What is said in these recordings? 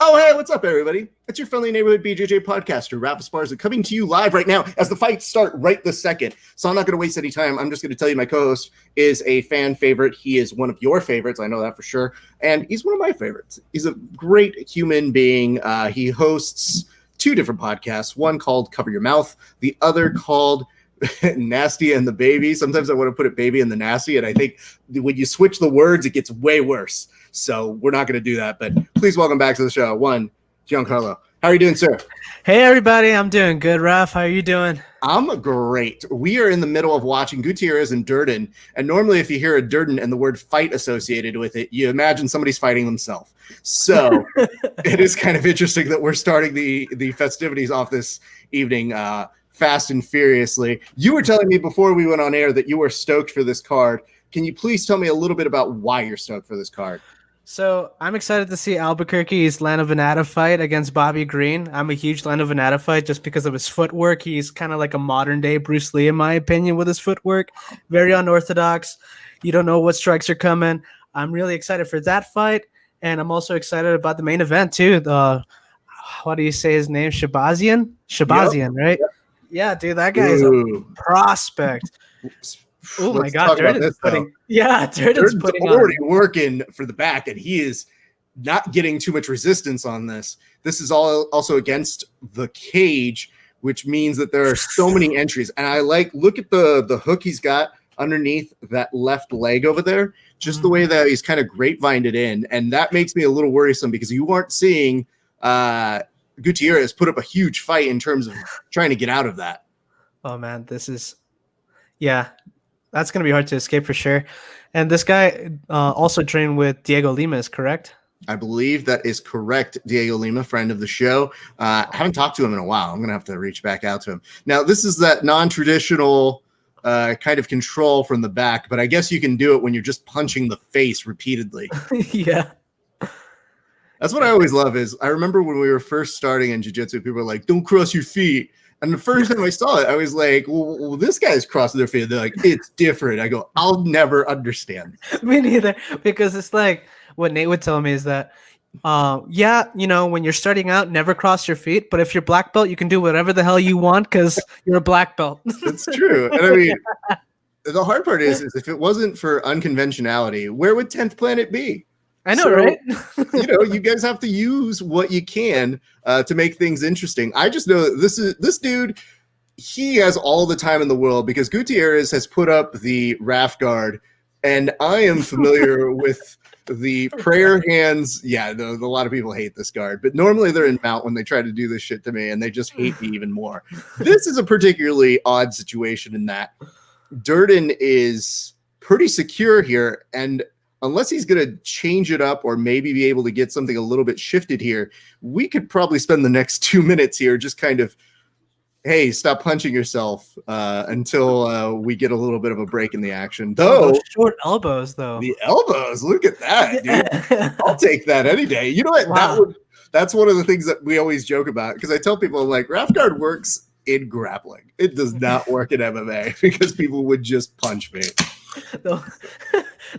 Oh, hey, what's up, everybody? It's your friendly neighborhood BJJ podcaster, Rap Esparza, coming to you live right now as the fights start right this second. So I'm not going to waste any time. I'm just going to tell you my co-host is a fan favorite. He is one of your favorites. I know that for sure. And he's one of my favorites. He's a great human being. He hosts two different podcasts, one called Cover Your Mouth, the other called Nasty and the Baby. Sometimes I want to put it baby and the nasty, and I think when you switch the words, it gets way worse. So we're not going to do that, but please welcome back to the show. One, Gian Carlo. How are you doing, sir? Hey, everybody. I'm doing good, Raf. How are you doing? I'm great. We are in the middle of watching Gutierrez and Durden, and normally if you hear a Durden and the word fight associated with it, you imagine somebody's fighting themselves. So it is kind of interesting that we're starting the festivities off this evening fast and furiously. You were telling me before we went on air that you were stoked for this card. Can you please tell me a little bit about why you're stoked for this card? So I'm excited to see Albuquerque's Lando Venata fight against Bobby Green. I'm a huge Lando Venata fight just because of his footwork. He's kind of like a modern day Bruce Lee, in my opinion, with his footwork. Very unorthodox. You don't know what strikes are coming. I'm really excited for that fight. And I'm also excited about the main event too. What do you say his name? Shabazian, yep. Right? Yep. Yeah, dude, that guy is a prospect. Oh my God, Durden's putting already working for the back, and he is not getting too much resistance on this. This is all also against the cage, which means that there are so many entries. And I look at the hook he's got underneath that left leg over there, just the way that he's kind of grapevined it in, and that makes me a little worrisome because you aren't seeing Gutierrez put up a huge fight in terms of trying to get out of that. Oh man, that's going to be hard to escape for sure. And this guy also trained with Diego Lima, correct? I believe that is correct. Diego Lima, friend of the show. I haven't talked to him in a while. I'm going to have to reach back out to him. Now, this is that non-traditional kind of control from the back, but I guess you can do it when you're just punching the face repeatedly. Yeah. That's what I always love is I remember when we were first starting in jiu-jitsu, people were like, don't cross your feet. And the first time I saw it, I was like, well, this guy's crossing their feet. They're like, it's different. I go, I'll never understand. Me neither. Because it's like what Nate would tell me is that, when you're starting out, never cross your feet. But if you're black belt, you can do whatever the hell you want because you're a black belt. That's true. And I mean, the hard part is if it wasn't for unconventionality, where would 10th Planet be? I know, right? You guys have to use what you can to make things interesting. I just know that this dude, he has all the time in the world because Gutierrez has put up the RAF guard, and I am familiar with the prayer hands. Yeah, a lot of people hate this guard, but normally they're in mount when they try to do this shit to me, and they just hate me even more. This is a particularly odd situation in that Durden is pretty secure here, and unless he's going to change it up or maybe be able to get something a little bit shifted here, we could probably spend the next 2 minutes here just kind of, hey, stop punching yourself until we get a little bit of a break in the action. Though short elbows, though. The elbows, look at that, dude. I'll take that any day. You know what? Wow. That's one of the things that we always joke about because I tell people, I'm like, RAF guard works in grappling. It does not work in MMA because people would just punch me.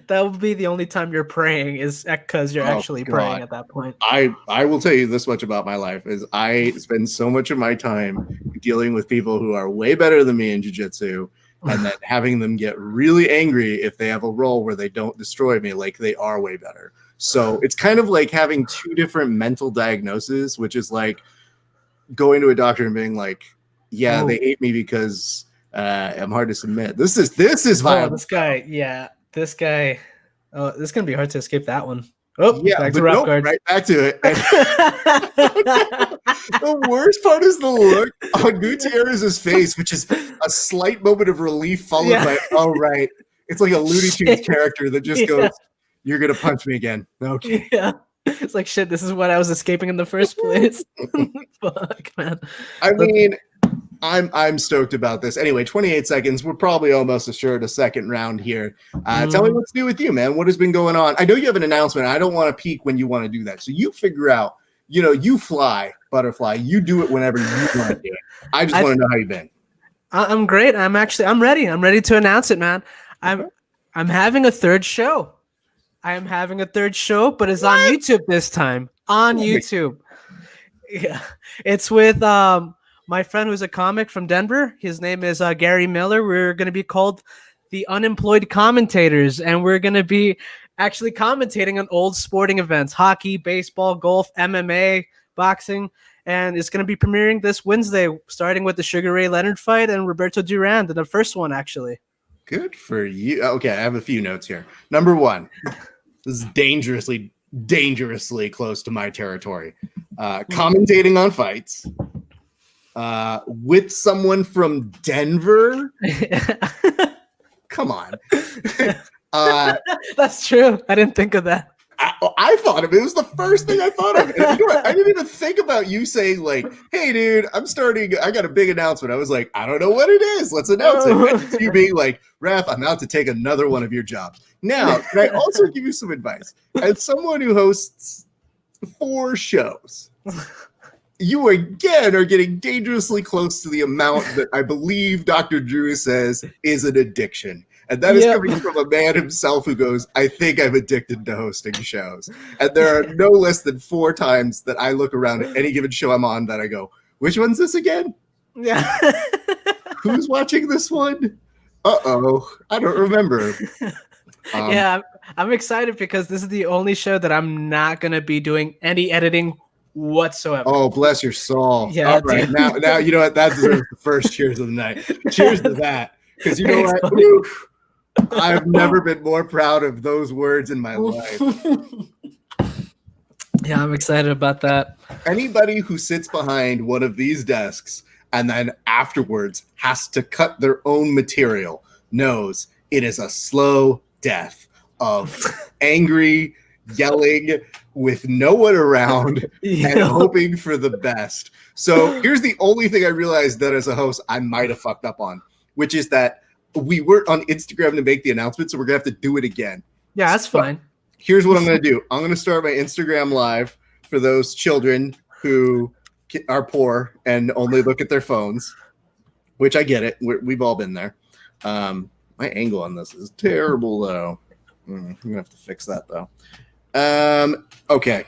That would be the only time you're praying is because you're actually praying at that point. I will tell you this much about my life is I spend so much of my time dealing with people who are way better than me in jiu-jitsu and then having them get really angry if they have a roll where they don't destroy me like they are way better. So it's kind of like having two different mental diagnoses, which is like going to a doctor and being like, yeah, they hate me because I'm hard to submit. This is violent. This guy. Oh, this is gonna be hard to escape that one. Oh, yeah, back to RAF guard. Right back to it. The worst part is the look on Gutierrez's face, which is a slight moment of relief followed by, oh, right. It's like a Looney Tunes character that just goes, you're gonna punch me again. Okay. Yeah. It's like, shit, this is what I was escaping in the first place. Fuck, man. I mean, I'm stoked about this. Anyway, 28 seconds. We're probably almost assured a second round here. Tell me what's new with you, man. What has been going on? I know you have an announcement. I don't want to peek when you want to do that. So you figure out, you fly, butterfly. You do it whenever you want to do it. I just want to know how you've been. I'm great. I'm ready. I'm ready to announce it, man. I'm having a third show. I am having a third show, but it's on YouTube this time. on YouTube. Yeah, it's with my friend who's a comic from Denver. His name is Gary Miller. We're going to be called the Unemployed Commentators, and we're going to be actually commentating on old sporting events: hockey, baseball, golf, MMA, boxing. And it's going to be premiering this Wednesday, starting with the Sugar Ray Leonard fight and Roberto Duran, the first one, actually. Good for you. Okay, I have a few notes here. Number one, this is dangerously close to my territory. Commentating on fights with someone from Denver. Come on. That's true. I didn't think of that. I thought of it. It was the first thing I thought of. And you know what? I didn't even think about you saying like, "Hey, dude, I got a big announcement." I was like, "I don't know what it is. Let's announce it." And it's you being like, "Raph, I'm out to take another one of your jobs." Now, can I also give you some advice? As someone who hosts 4 shows, you again are getting dangerously close to the amount that I believe Dr. Drew says is an addiction. And that is coming from a man himself who goes, "I think I'm addicted to hosting shows." And there are no less than 4 times that I look around at any given show I'm on that I go, "Which one's this again? Yeah. Who's watching this one? Uh-oh, I don't remember." Yeah, I'm excited because this is the only show that I'm not going to be doing any editing whatsoever. Oh, bless your soul. Yeah, all right. Now you know what? That deserves the first cheers of the night. Cheers to that. Because you know what? Woo, I've never been more proud of those words in my life. Yeah, I'm excited about that. Anybody who sits behind one of these desks and then afterwards has to cut their own material knows it is a slow death of angry yelling with no one around and hoping for the best. So here's the only thing I realized that as a host I might have fucked up on, which is that we weren't on Instagram to make the announcement, so we're going to have to do it again. Yeah, that's fine. Here's what I'm going to do. I'm going to start my Instagram live for those children who are poor and only look at their phones, which I get it. We've all been there. My angle on this is terrible, though. I'm going to have to fix that, though. Okay.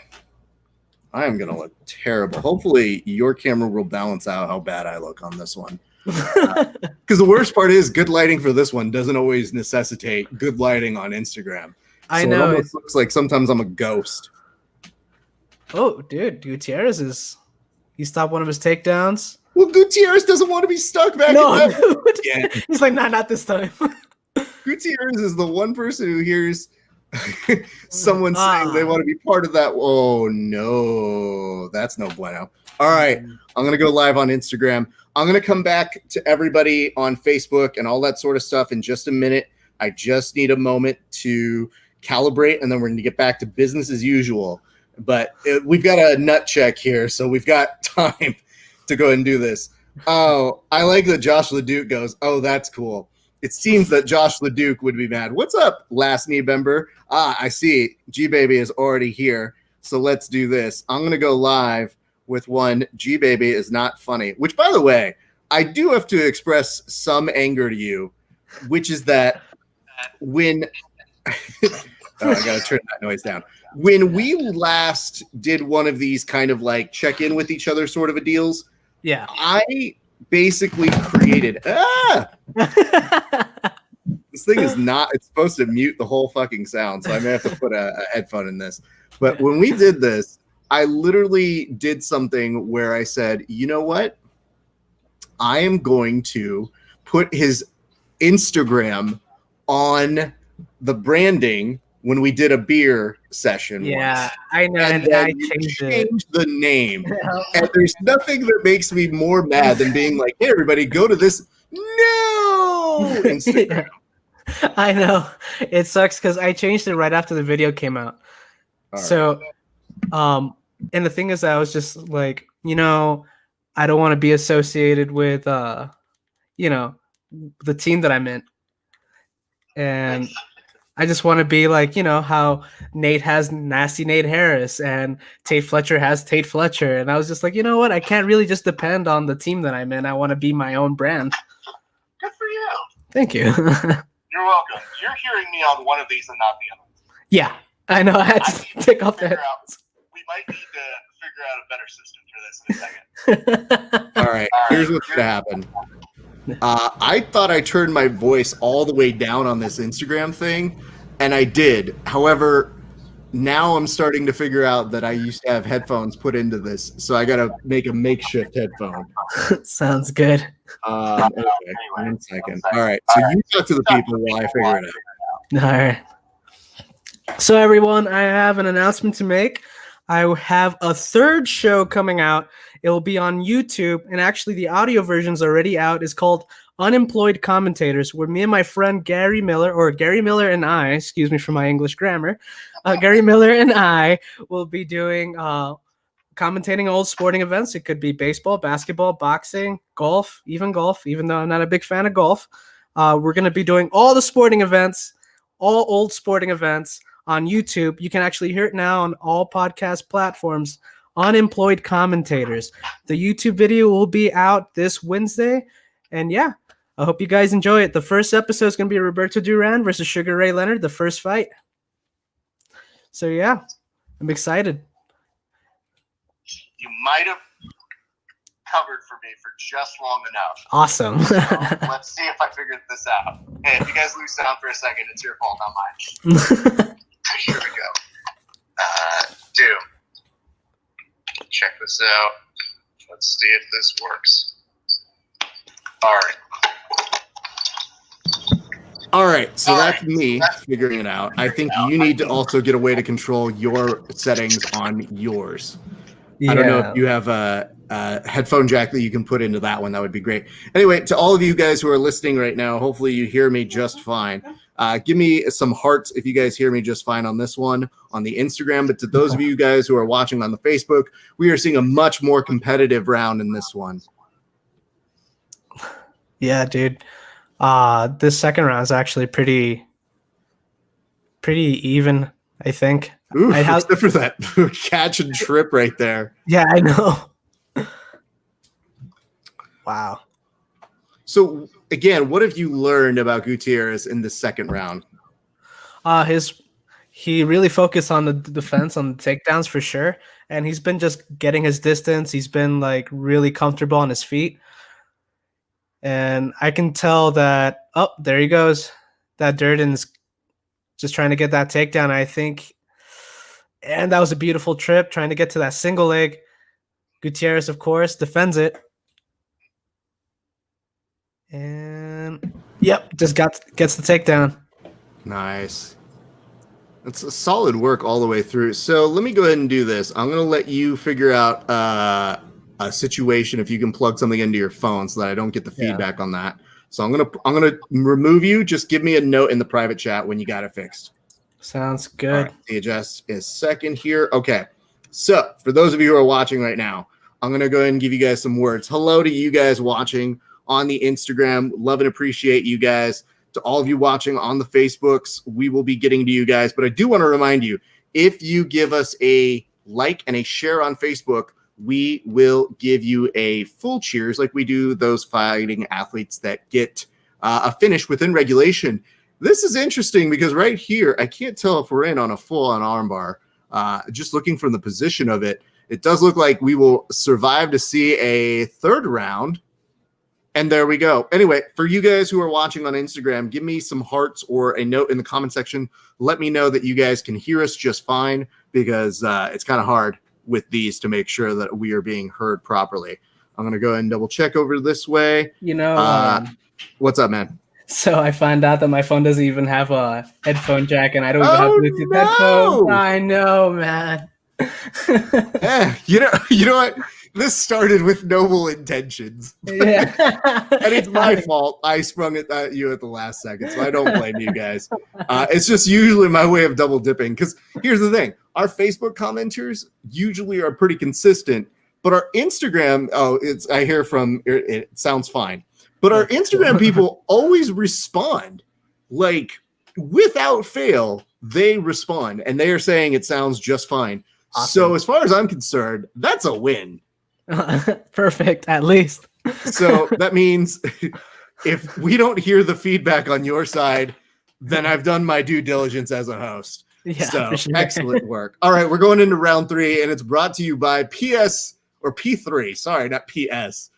I am going to look terrible. Hopefully, your camera will balance out how bad I look on this one. Because the worst part is good lighting for this one doesn't always necessitate good lighting on Instagram. I know. It almost looks like sometimes I'm a ghost. Oh, dude, Gutierrez he stopped one of his takedowns. Well, Gutierrez doesn't want to be stuck back in that. Yeah. He's like, nah, not this time. Gutierrez is the one person who hears someone saying they want to be part of that. Oh, no, that's no bueno. All right, I'm going to go live on Instagram. I'm going to come back to everybody on Facebook and all that sort of stuff in just a minute. I just need a moment to calibrate, and then we're going to get back to business as usual. But we've got a nut check here, so we've got time to go ahead and do this. Oh, I like that Josh LeDuc goes, "Oh, that's cool." It seems that Josh LeDuc would be mad. What's up, last knee member? I see. G-Baby is already here, so let's do this. I'm going to go live with one. G-Baby is not funny, which, by the way, I do have to express some anger to you, which is that when I gotta turn that noise down. When we last did one of these kind of like check in with each other sort of a deals, yeah, I basically created this thing is not, it's supposed to mute the whole fucking sound, so I may have to put a headphone in this. But when we did this, I literally did something where I said, you know what? I am going to put his Instagram on the branding when we did a beer session. Yeah, once. I know. And I changed the name. And there's nothing that makes me more mad than being like, "Hey, everybody, go to this." No, Instagram. I know. It sucks because I changed it right after the video came out. All so, right. And the thing is, I was just like, I don't want to be associated with, the team that I'm in. And I just want to be like, how Nate has Nasty Nate Harris and Tate Fletcher has Tate Fletcher. And I was just like, you know what? I can't really just depend on the team that I'm in. I want to be my own brand. Good for you. Thank you. You're welcome. You're hearing me on one of these and not the other. Yeah, I know. I had to take off that. We might need to figure out a better system for this in a second. All right, here's what's gonna happen. I thought I turned my voice all the way down on this Instagram thing, and I did. However, now I'm starting to figure out that I used to have headphones put into this, so I gotta make a makeshift headphone. Sounds good. Anyway, 1 second. All right, so you talk to the people while I figure it out. All right. So everyone, I have an announcement to make. I have a third show coming out. It will be on YouTube, and actually the audio version's already out. It's called Unemployed Commentators, where me and my friend Gary Miller, or Gary Miller and I, excuse me for my English grammar, Gary Miller and I will be doing commentating old sporting events. It could be baseball, basketball, boxing, golf, even though I'm not a big fan of golf. We're going to be doing all the sporting events, all old sporting events on YouTube. You can actually hear it now on all podcast platforms. Unemployed Commentators. The YouTube video will be out this Wednesday. And yeah, I hope you guys enjoy it. The first episode is going to be Roberto Duran versus Sugar Ray Leonard, the first fight. So yeah, I'm excited. You might have covered for me for just long enough. Awesome. So let's see if I figured this out. Hey, if you guys lose sound for a second, it's your fault, not mine. Here we go. Check this out. Let's see if this works. All right, so that's me figuring it out. I think you need to also get a way to control your settings on yours. Yeah. I don't know if you have a headphone jack that you can put into that one. That would be great. Anyway, to all of you guys who are listening right now, hopefully you hear me just fine. Give me some hearts if you guys hear me just fine on this one on the Instagram. But to those of you guys who are watching on the Facebook, we are seeing a much more competitive round in this one. Yeah, dude. This second round is actually pretty even, I think. Ooh, except for that catch and trip right there. Yeah, I know. Wow. So again, what have you learned about Gutierrez in the second round? He really focused on the defense, on the takedowns for sure, and he's been just getting his distance. He's been like really comfortable on his feet, and I can tell that. Oh, there he goes. That Durden's just trying to get that takedown, I think, and that was a beautiful trip trying to get to that single leg. Gutierrez, of course, defends it. And yep, just gets the takedown. Nice. That's a solid work all the way through. So let me go ahead and do this. I'm going to let you figure out a situation if you can plug something into your phone so that I don't get the feedback on that. So I'm gonna remove you. Just give me a note in the private chat when you got it fixed. Sounds good. Right, the adjust is second here. Okay. So for those of you who are watching right now, I'm going to go ahead and give you guys some words. Hello to you guys watching on the Instagram. Love and appreciate you guys. To all of you watching on the Facebooks, we will be getting to you guys. But I do want to remind you, if you give us a like and a share on Facebook, we will give you a full cheers like we do those fighting athletes that get a finish within regulation. This is interesting because right here, I can't tell if we're in on a full-on armbar. Just looking from the position of it, it does look like we will survive to see a third round. And there we go. Anyway, for you guys who are watching on Instagram, give me some hearts or a note in the comment section. Let me know that you guys can hear us just fine because it's kind of hard with these to make sure that we are being heard properly. I'm going to go ahead and double check over this way. You know, what's up, man? So I found out that my phone doesn't even have a headphone jack and I don't even have Bluetooth headphones. I know, man. Yeah, you know what? This started with noble intentions. Yeah. And it's my fault. I sprung it at you at the last second, so I don't blame you guys. It's just usually my way of double dipping. Because here's the thing. Our Facebook commenters usually are pretty consistent, but our Instagram, I hear from, it sounds fine. But our Instagram people always respond. Like, without fail, they respond. And they are saying it sounds just fine. Awesome. So as far as I'm concerned, that's a win. Perfect, at least. So that means if we don't hear the feedback on your side, then I've done my due diligence as a host. Yeah, So for sure. excellent work. All right, we're going into round 3, and it's brought to you by PS or P3. Sorry, not PS.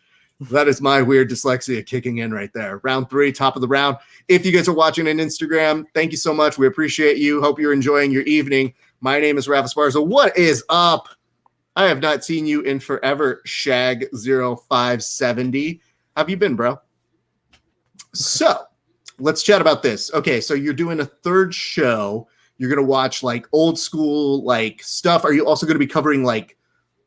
That is my weird dyslexia kicking in right there. Round 3, top of the round. If you guys are watching on Instagram, thank you so much. We appreciate you. Hope you're enjoying your evening. My name is Rafa Esparza. What is up? I have not seen you in forever, Shag0570. How have you been, bro? So let's chat about this. Okay, so you're doing a third show. You're going to watch like old school like stuff. Are you also going to be covering like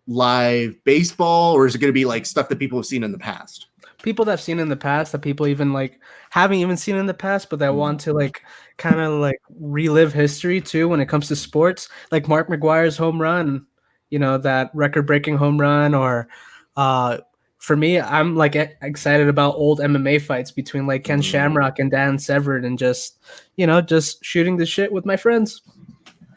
live baseball, or is it going to be like stuff that people have seen in the past? People that I've seen in the past, that people even like haven't even seen in the past, but that want to like kind of like relive history too when it comes to sports, like Mark McGwire's home run, you know, that record-breaking home run, or for me, I'm like excited about old MMA fights between like Ken Shamrock and Dan Severn, and just, you know, just shooting the shit with my friends.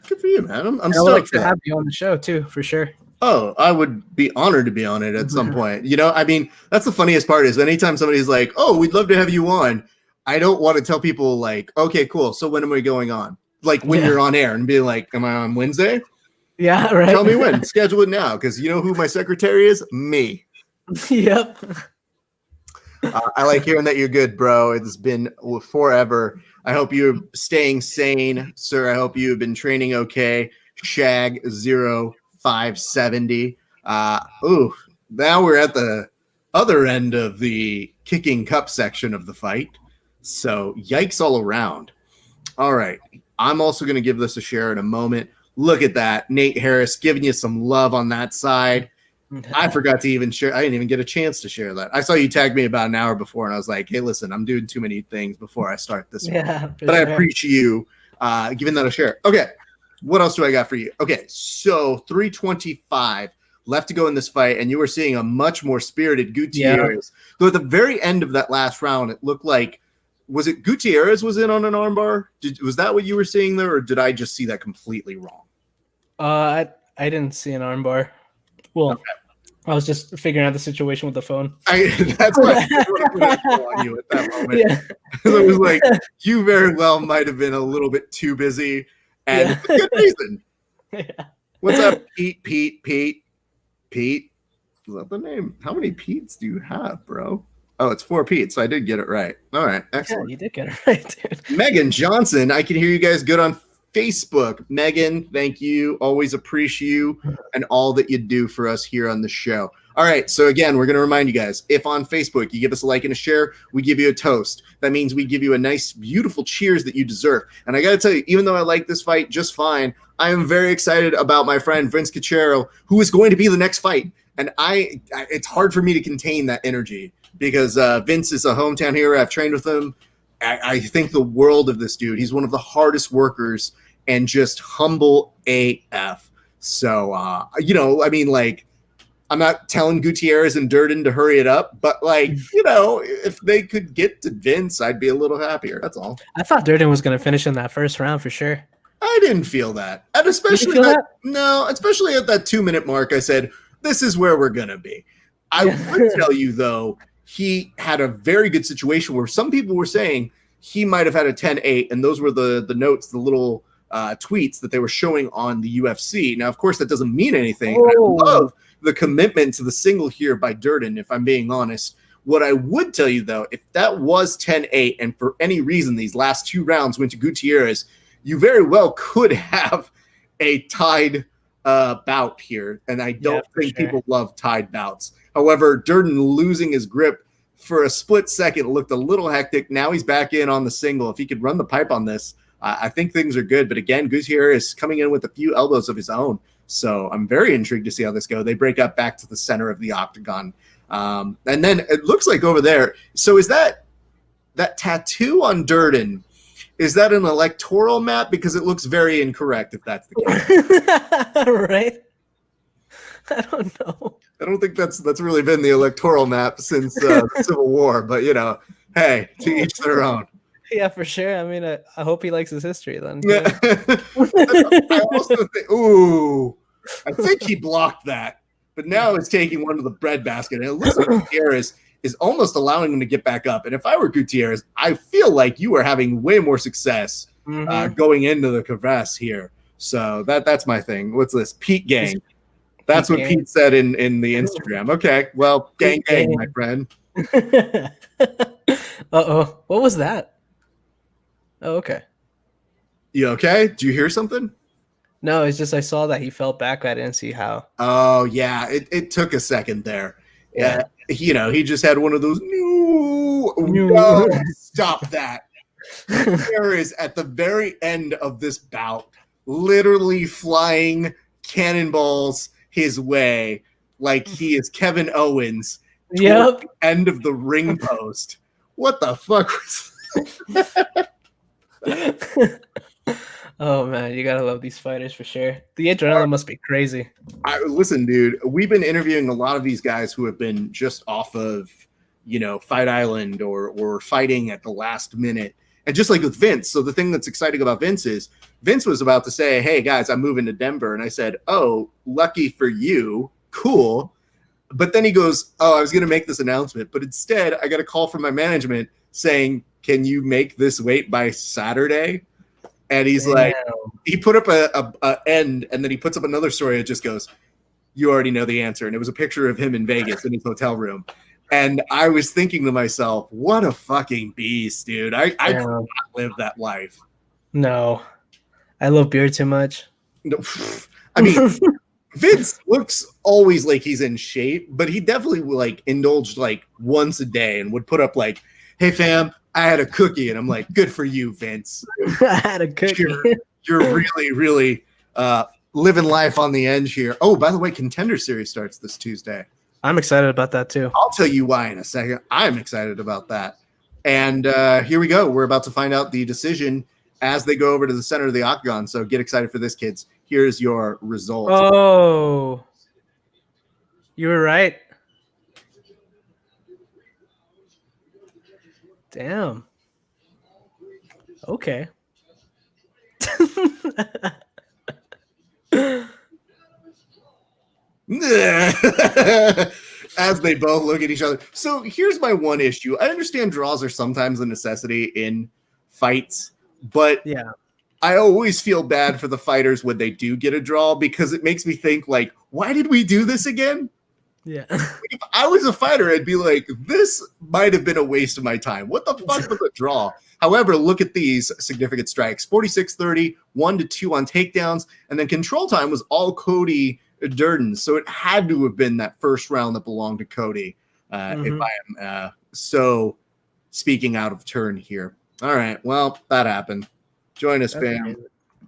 Good for you, man. I'm I would like stoked to have you on the show too, for sure. Oh, I would be honored to be on it at some point. You know, I mean, that's the funniest part is anytime somebody's like, oh, we'd love to have you on, I don't want to tell people like, okay, cool. So when am I going on? Like when you're on air and be like, am I on Wednesday? Yeah, right. Tell me when. Schedule it now, because you know who my secretary is? Me. Yep. I like hearing that you're good, bro. It's been forever. I hope you're staying sane, sir. I hope you've been training okay. Shag0570. Now we're at the other end of the kicking cup section of the fight. So yikes all around. All right. I'm also going to give this a share in a moment. Look at that. Nate Harris giving you some love on that side. I forgot to even share. I didn't even get a chance to share that. I saw you tag me about an hour before, and I was like, hey, listen, I'm doing too many things before I start this one. But I appreciate you giving that a share. Okay. What else do I got for you? Okay. So 325 left to go in this fight, and you were seeing a much more spirited Gutierrez. Though at the very end of that last round, it looked like, was it Gutierrez was in on an armbar? Was that what you were seeing there, or did I just see that completely wrong? I didn't see an armbar. Well, okay. I was just figuring out the situation with the phone. That's why I put on you at that moment. Yeah. It was like, you very well might have been a little bit too busy, and for good reason. Yeah. What's up, Pete? Pete? Is that the name? How many Petes do you have, bro? Oh, it's 4 Pete, so I did get it right. All right, excellent. Yeah, you did get it right, dude. Megan Johnson, I can hear you guys good on Facebook. Megan, thank you. Always appreciate you and all that you do for us here on the show. All right, so again, we're going to remind you guys, if on Facebook you give us a like and a share, we give you a toast. That means we give you a nice, beautiful cheers that you deserve. And I got to tell you, even though I like this fight just fine, I am very excited about my friend Vince Cachero, who is going to be the next fight. And it's hard for me to contain that energy because Vince is a hometown hero. I've trained with him. I think the world of this dude. He's one of the hardest workers and just humble AF. So, you know, I mean, like, I'm not telling Gutierrez and Durden to hurry it up, but, like, you know, if they could get to Vince, I'd be a little happier. That's all. I thought Durden was going to finish in that first round for sure. I didn't feel that. And especially especially at that 2-minute mark, I said, this is where we're going to be. I would tell you, though, he had a very good situation where some people were saying he might have had a 10-8, and those were the notes, the little tweets that they were showing on the UFC. Now, of course, that doesn't mean anything. I love the commitment to the single here by Durden, if I'm being honest. What I would tell you, though, if that was 10-8, and for any reason these last 2 rounds went to Gutierrez, you very well could have a tied bout here, and I don't think people love tied bouts. However, Durden losing his grip for a split second looked a little hectic. Now he's back in on the single. If he could run the pipe on this, I think things are good. But again, Gutierrez is coming in with a few elbows of his own. So I'm very intrigued to see how this goes. They break up back to the center of the octagon. And then it looks like over there. So is that tattoo on Durden? Is that an electoral map? Because it looks very incorrect if that's the case. Right? I don't know. I don't think that's really been the electoral map since the Civil War. But, you know, hey, to each their own. Yeah, for sure. I mean, I hope he likes his history then. Yeah. I also think, I think he blocked that. But now it's taking one to the breadbasket. And it looks like Gutierrez is almost allowing him to get back up. And if I were Gutierrez, I feel like you are having way more success going into the Kavess here. So that's my thing. What's this? Pete Gang. That's what Pete said in the Instagram. Okay, well, gang, my friend. Uh-oh. What was that? Oh, okay. You okay? Do you hear something? No, it's just I saw that he fell back. I didn't see how. Oh, yeah. It took a second there. Yeah. He just had one of those, no, stop that. There is at the very end of this bout, literally flying cannonballs his way like he is Kevin Owens. Yep. The end of the ring post. What the fuck was Oh man, you gotta love these fighters for sure. The adrenaline must be crazy. Listen, dude, we've been interviewing a lot of these guys who have been just off of, Fight Island or fighting at the last minute. And just like with Vince. So the thing that's exciting about Vince is Vince was about to say, hey guys, I'm moving to Denver. And I said, oh, lucky for you. Cool. But then he goes, oh, I was going to make this announcement, but instead I got a call from my management saying, can you make this weight by Saturday? And he's like, he put up a end, and then he puts up another story. It just goes, you already know the answer. And it was a picture of him in Vegas in his hotel room. And I was thinking to myself, what a fucking beast, dude. I could not live that life. No, I love beer too much. No, I mean, Vince looks always like he's in shape, but he definitely indulged once a day and would put up hey fam, I had a cookie, and I'm like, good for you, Vince. I had a cookie. You're really, really living life on the edge here. Oh, by the way, Contender Series starts this Tuesday. I'm excited about that too. I'll tell you why in a second. I'm excited about that. And here we go. We're about to find out the decision as they go over to the center of the octagon. So get excited for this, kids. Here's your result. Oh, you were right. Damn. Okay. As they both look at each other. So here's my one issue. I understand draws are sometimes a necessity in fights, but yeah, I always feel bad for the fighters when they do get a draw because it makes me think why did we do this again? Yeah. If I was a fighter, I'd be like, this might have been a waste of my time. What the fuck was a draw? However, look at these significant strikes. 46-30, 1-2 on takedowns, and then control time was all Cody Durden. So it had to have been that first round that belonged to Cody, if I am so speaking out of turn here. All right, well, that happened. Join us, fam.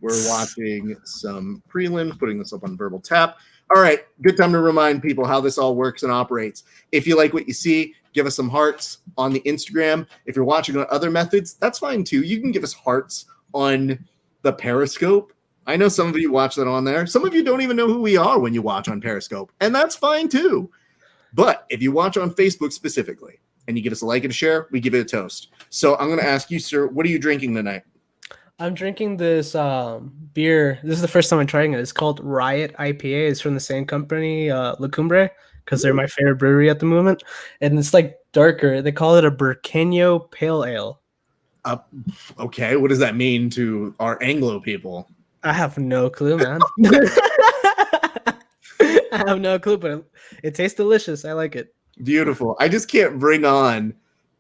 We're watching some prelims, putting this up on Verbal Tap. All right, good time to remind people how this all works and operates. If you like what you see, give us some hearts on the Instagram. If you're watching on other methods, that's fine too. You can give us hearts on the Periscope. I know some of you watch that on there. Some of you don't even know who we are when you watch on Periscope, and that's fine too. But if you watch on Facebook specifically and you give us a like and a share, we give it a toast. So I'm going to ask you, sir, what are you drinking tonight? I'm drinking this beer. This is the first time I'm trying it. It's called Riot Ipa. It's from the same company, La Cumbre, because they're my favorite brewery at the moment. And it's darker. They call it a Burqueño Pale Ale. Okay, what does that mean to our Anglo people? I have no clue, man. I have no clue, but it tastes delicious. I like it. Beautiful. I just can't bring on,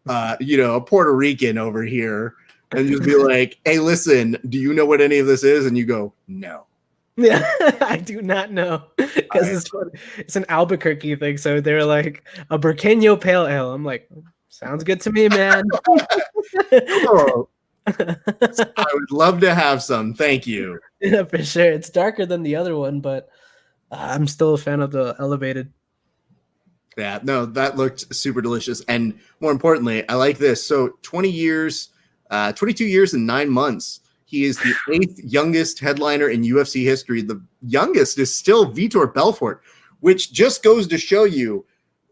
a Puerto Rican over here and just be like, hey, listen, do you know what any of this is? And you go, no. Yeah, I do not know. Because it's funny. It's an Albuquerque thing. So they're like, a Burqueño Pale Ale. I'm like, sounds good to me, man. Oh. I would love to have some. Thank you. Yeah, for sure. It's darker than the other one, but I'm still a fan of the elevated. Yeah, no, that looked super delicious. And more importantly, I like this. So 22 years and 9 months. He is the 8th youngest headliner in UFC history. The youngest is still Vitor Belfort, which just goes to show you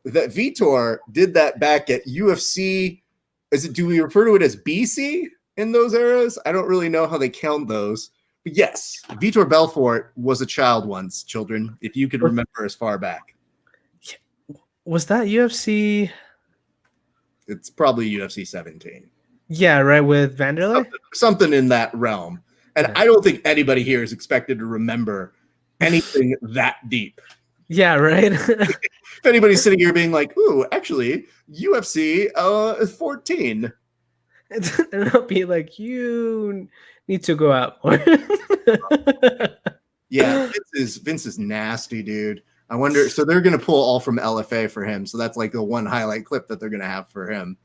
that Vitor did that back at UFC. Do we refer to it as BC in those eras? I don't really know how they count those. But yes, Vitor Belfort was a child once, children, if you could remember as far back. Was that UFC? It's probably UFC 17. Yeah, right, with Vanderlei. Something in that realm. And I don't think anybody here is expected to remember anything that deep. Yeah, right. If anybody's sitting here being like, "Ooh, actually, UFC 14." And I'll be like, you need to go out more. Yeah, Vince is nasty, dude. I wonder. So they're gonna pull all from LFA for him. So that's like the one highlight clip that they're gonna have for him.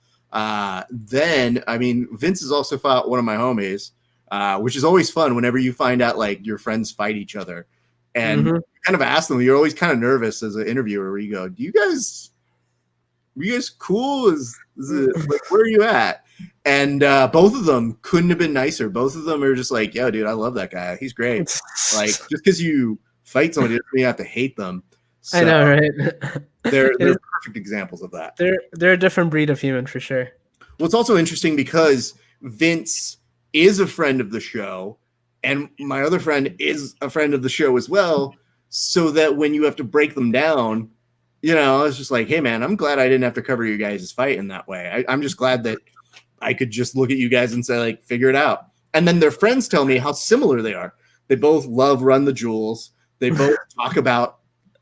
Then, I mean, Vince has also fought one of my homies, which is always fun whenever you find out like your friends fight each other, and you kind of ask them. You're always kind of nervous as an interviewer where you go, "Do you guys cool? Is it, like, where are you at?" And both of them couldn't have been nicer. Both of them are just like, "Yo, dude, I love that guy. He's great." Like, just because you fight somebody doesn't mean you have to hate them. So I know, right? They're perfect examples of that. They're a different breed of human for sure. Well, it's also interesting because Vince is a friend of the show, and my other friend is a friend of the show as well. So that when you have to break them down, you know, it's just like, hey, man, I'm glad I didn't have to cover you guys' fight in that way. I'm just glad that I could just look at you guys and say, like, figure it out. And then their friends tell me how similar they are. They both love Run the Jewels. They both talk about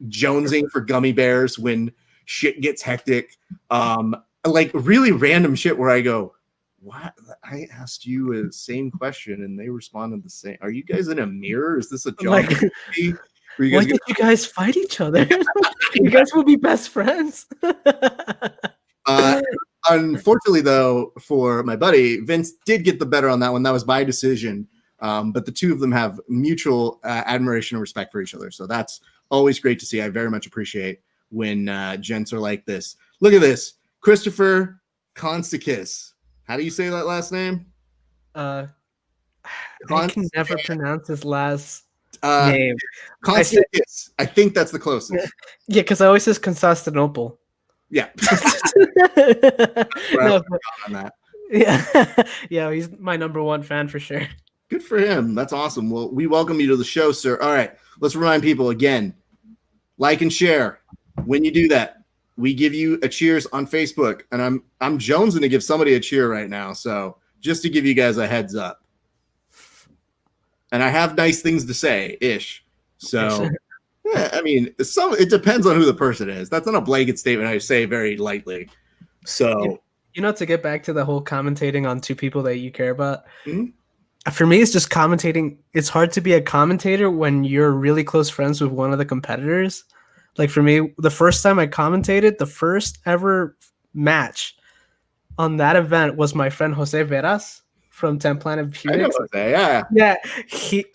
jonesing for gummy bears when shit gets hectic. Like really random shit where I go, what? I asked you a same question and they responded the same. Are you guys in a mirror? Is this a job? Like, why did you guys fight each other? You guys will be best friends. Unfortunately, though, for my buddy, Vince did get the better on that one. That was by decision. But the two of them have mutual admiration and respect for each other. So that's always great to see. I very much appreciate when gents are like this. Look at this. Christopher Consticus. How do you say that last name? I can never pronounce his last name. Consticus. I think that's the closest. Yeah, because I always says Constantinople. Yeah. No, but, on that. Yeah. Yeah, he's my number one fan for sure. Good for him. That's awesome. Well, we welcome you to the show, sir. All right. Let's remind people again, like and share. When you do that, we give you a cheers on Facebook. And I'm jonesing to give somebody a cheer right now. So just to give you guys a heads up. And I have nice things to say, ish. So yeah, I mean, it depends on who the person is. That's not a blanket statement I say very lightly. So you know, to get back to the whole commentating on two people that you care about. For me, it's just commentating. It's hard to be a commentator when you're really close friends with one of the competitors. Like for me, the first time I commentated, the first ever match on that event was my friend Jose Veras from 10 Planet Phoenix. Yeah.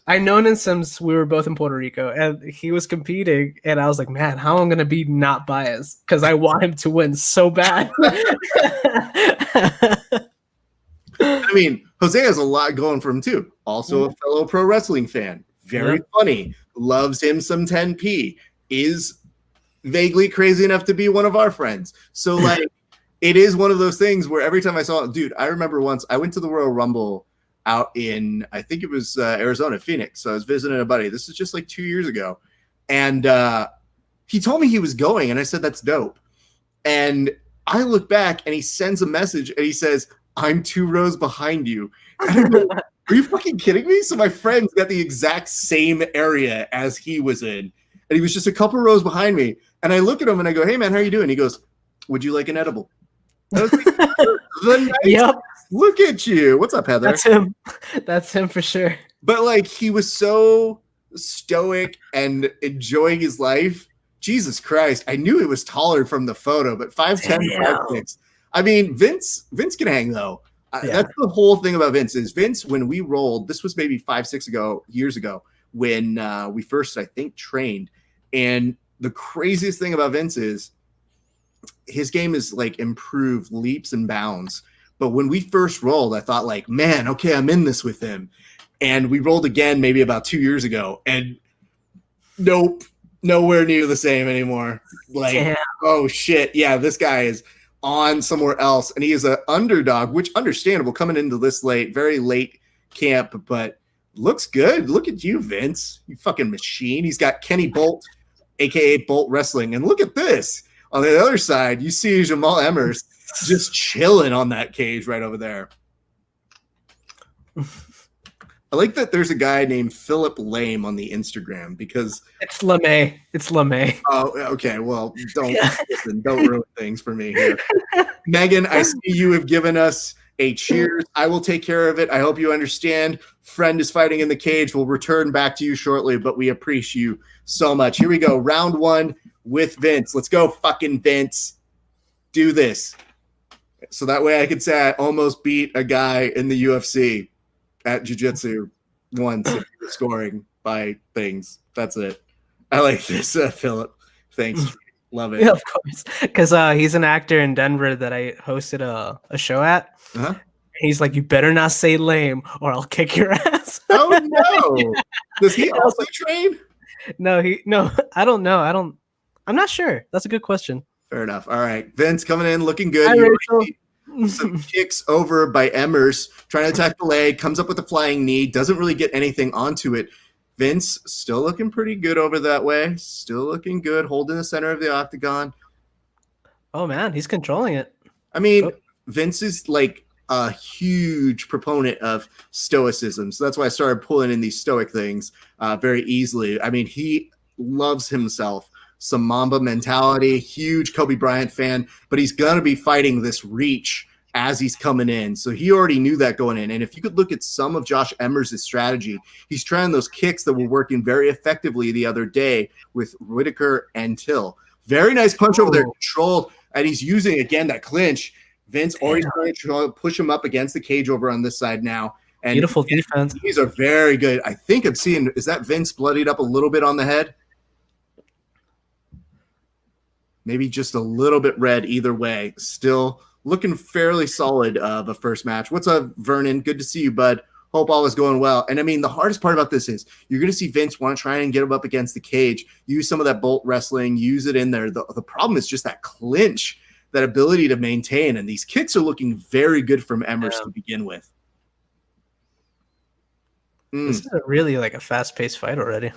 I known him since we were both in Puerto Rico, and he was competing, and I was like, man, how am I gonna be not biased? Because I want him to win so bad. I mean, Jose has a lot going for him too. Also a fellow pro wrestling fan. Very funny. Loves him some 10P. Is vaguely crazy enough to be one of our friends. So like it is one of those things where every time I saw it, dude, I remember once I went to the Royal Rumble out in, I think it was Arizona, Phoenix. So I was visiting a buddy. This is just like 2 years ago. And he told me he was going, and I said, that's dope. And I look back and he sends a message and he says, I'm 2 rows behind you. And I'm like, are you fucking kidding me? So my friend's got the exact same area as he was in. And he was just a couple rows behind me. And I look at him and I go, hey, man, how you doing? He goes, would you like an edible? I was like, the yep. Look at you. What's up, Heather? That's him. That's him for sure. But like he was so stoic and enjoying his life. Jesus Christ. I knew he was taller from the photo, but 5'10", 5'6". I mean, Vince can hang though. That's the whole thing about Vince is Vince, when we rolled, this was maybe 5-6 years ago when we first, I think, trained. And the craziest thing about Vince is his game is like improved leaps and bounds. But when we first rolled, I thought like, man, okay, I'm in this with him. And we rolled again maybe about 2 years ago. And nope, nowhere near the same anymore. Like, oh shit. Yeah, this guy is on somewhere else, and he is an underdog, which understandable coming into this very late camp, but looks good. Look at you, Vince, you fucking machine. He's got Kenny Bolt, aka Bolt Wrestling, and look at this on the other side. You see Jamal Emmers just chilling on that cage right over there. I like that there's a guy named Philip Lame on the Instagram because It's LeMay. It's LeMay. oh, okay. Well, don't ruin things for me here. Megan, I see you have given us a cheers. I will take care of it. I hope you understand. Friend is fighting in the cage. We'll return back to you shortly, but we appreciate you so much. Here we go. Round 1 with Vince. Let's go, fucking Vince. Do this. So that way I could say I almost beat a guy in the UFC at Jiu-Jitsu once if you were scoring by things. That's it. I like this, Philip. Thanks. Love it. Yeah, of course. Because he's an actor in Denver that I hosted a show at. Uh-huh. He's like, you better not say lame or I'll kick your ass. Oh, no. Does he also train? No, I don't know. I'm not sure. That's a good question. Fair enough. All right. Vince coming in looking good. Hi, Rachel. Some kicks over by Emmers, trying to attack the leg, comes up with a flying knee, doesn't really get anything onto it. Vince still looking pretty good over that way. Still looking good, holding the center of the octagon. Oh, man, he's controlling it. I mean, Vince is like a huge proponent of stoicism. So that's why I started pulling in these stoic things very easily. I mean, he loves himself. Some Mamba mentality, huge Kobe Bryant fan, but he's going to be fighting this reach as he's coming in. So he already knew that going in. And if you could look at some of Josh Emmers' strategy, he's trying those kicks that were working very effectively the other day with Whitaker and Till. Very nice punch over there, controlled, and he's using, again, that clinch. Vince already trying to push him up against the cage over on this side now. And beautiful defense. These are very good. I think I'm seeing, is that Vince bloodied up a little bit on the head? Maybe just a little bit red either way. Still looking fairly solid of a first match. What's up, Vernon? Good to see you, bud. Hope all is going well. And I mean, the hardest part about this is you're going to see Vince want to try and get him up against the cage, use some of that bolt wrestling, use it in there. The problem is just that clinch, that ability to maintain. And these kicks are looking very good from Emmers to begin with. This is really like a fast-paced fight already.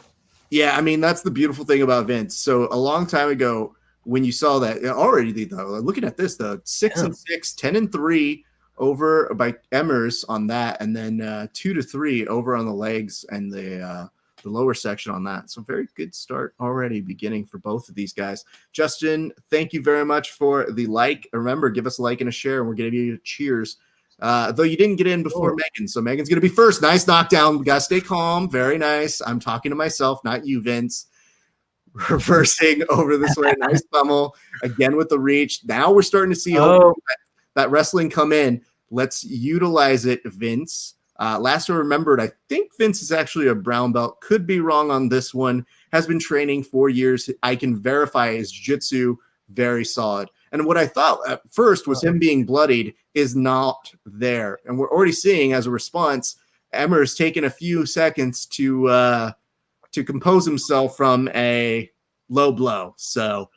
Yeah, I mean, that's the beautiful thing about Vince. So a long time ago, when you saw that already, though, looking at this, though, 6-6, 10-3 over by Emmers on that, and then 2-3 over on the legs and the lower section on that. So very good start already beginning for both of these guys. Justin, thank you very much for the like. Remember, give us a like and a share, and we're going to give you cheers. Though you didn't get in before Megan, so Megan's going to be first. Nice knockdown. We got to stay calm. Very nice. I'm talking to myself, not you, Vince. Reversing over this way. Nice pummel. Again with the reach. Now we're starting to see that wrestling come in. Let's utilize it, Vince. Last I remembered, I think Vince is actually a brown belt. Could be wrong on this one. Has been training 4 years. I can verify his jiu-jitsu very solid. And what I thought at first was him being bloodied is not there. And we're already seeing as a response, Emmers taking a few seconds to compose himself from a low blow. So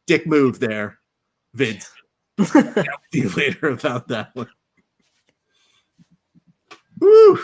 dick move there, Vince. I'll see you later about that one. Woo!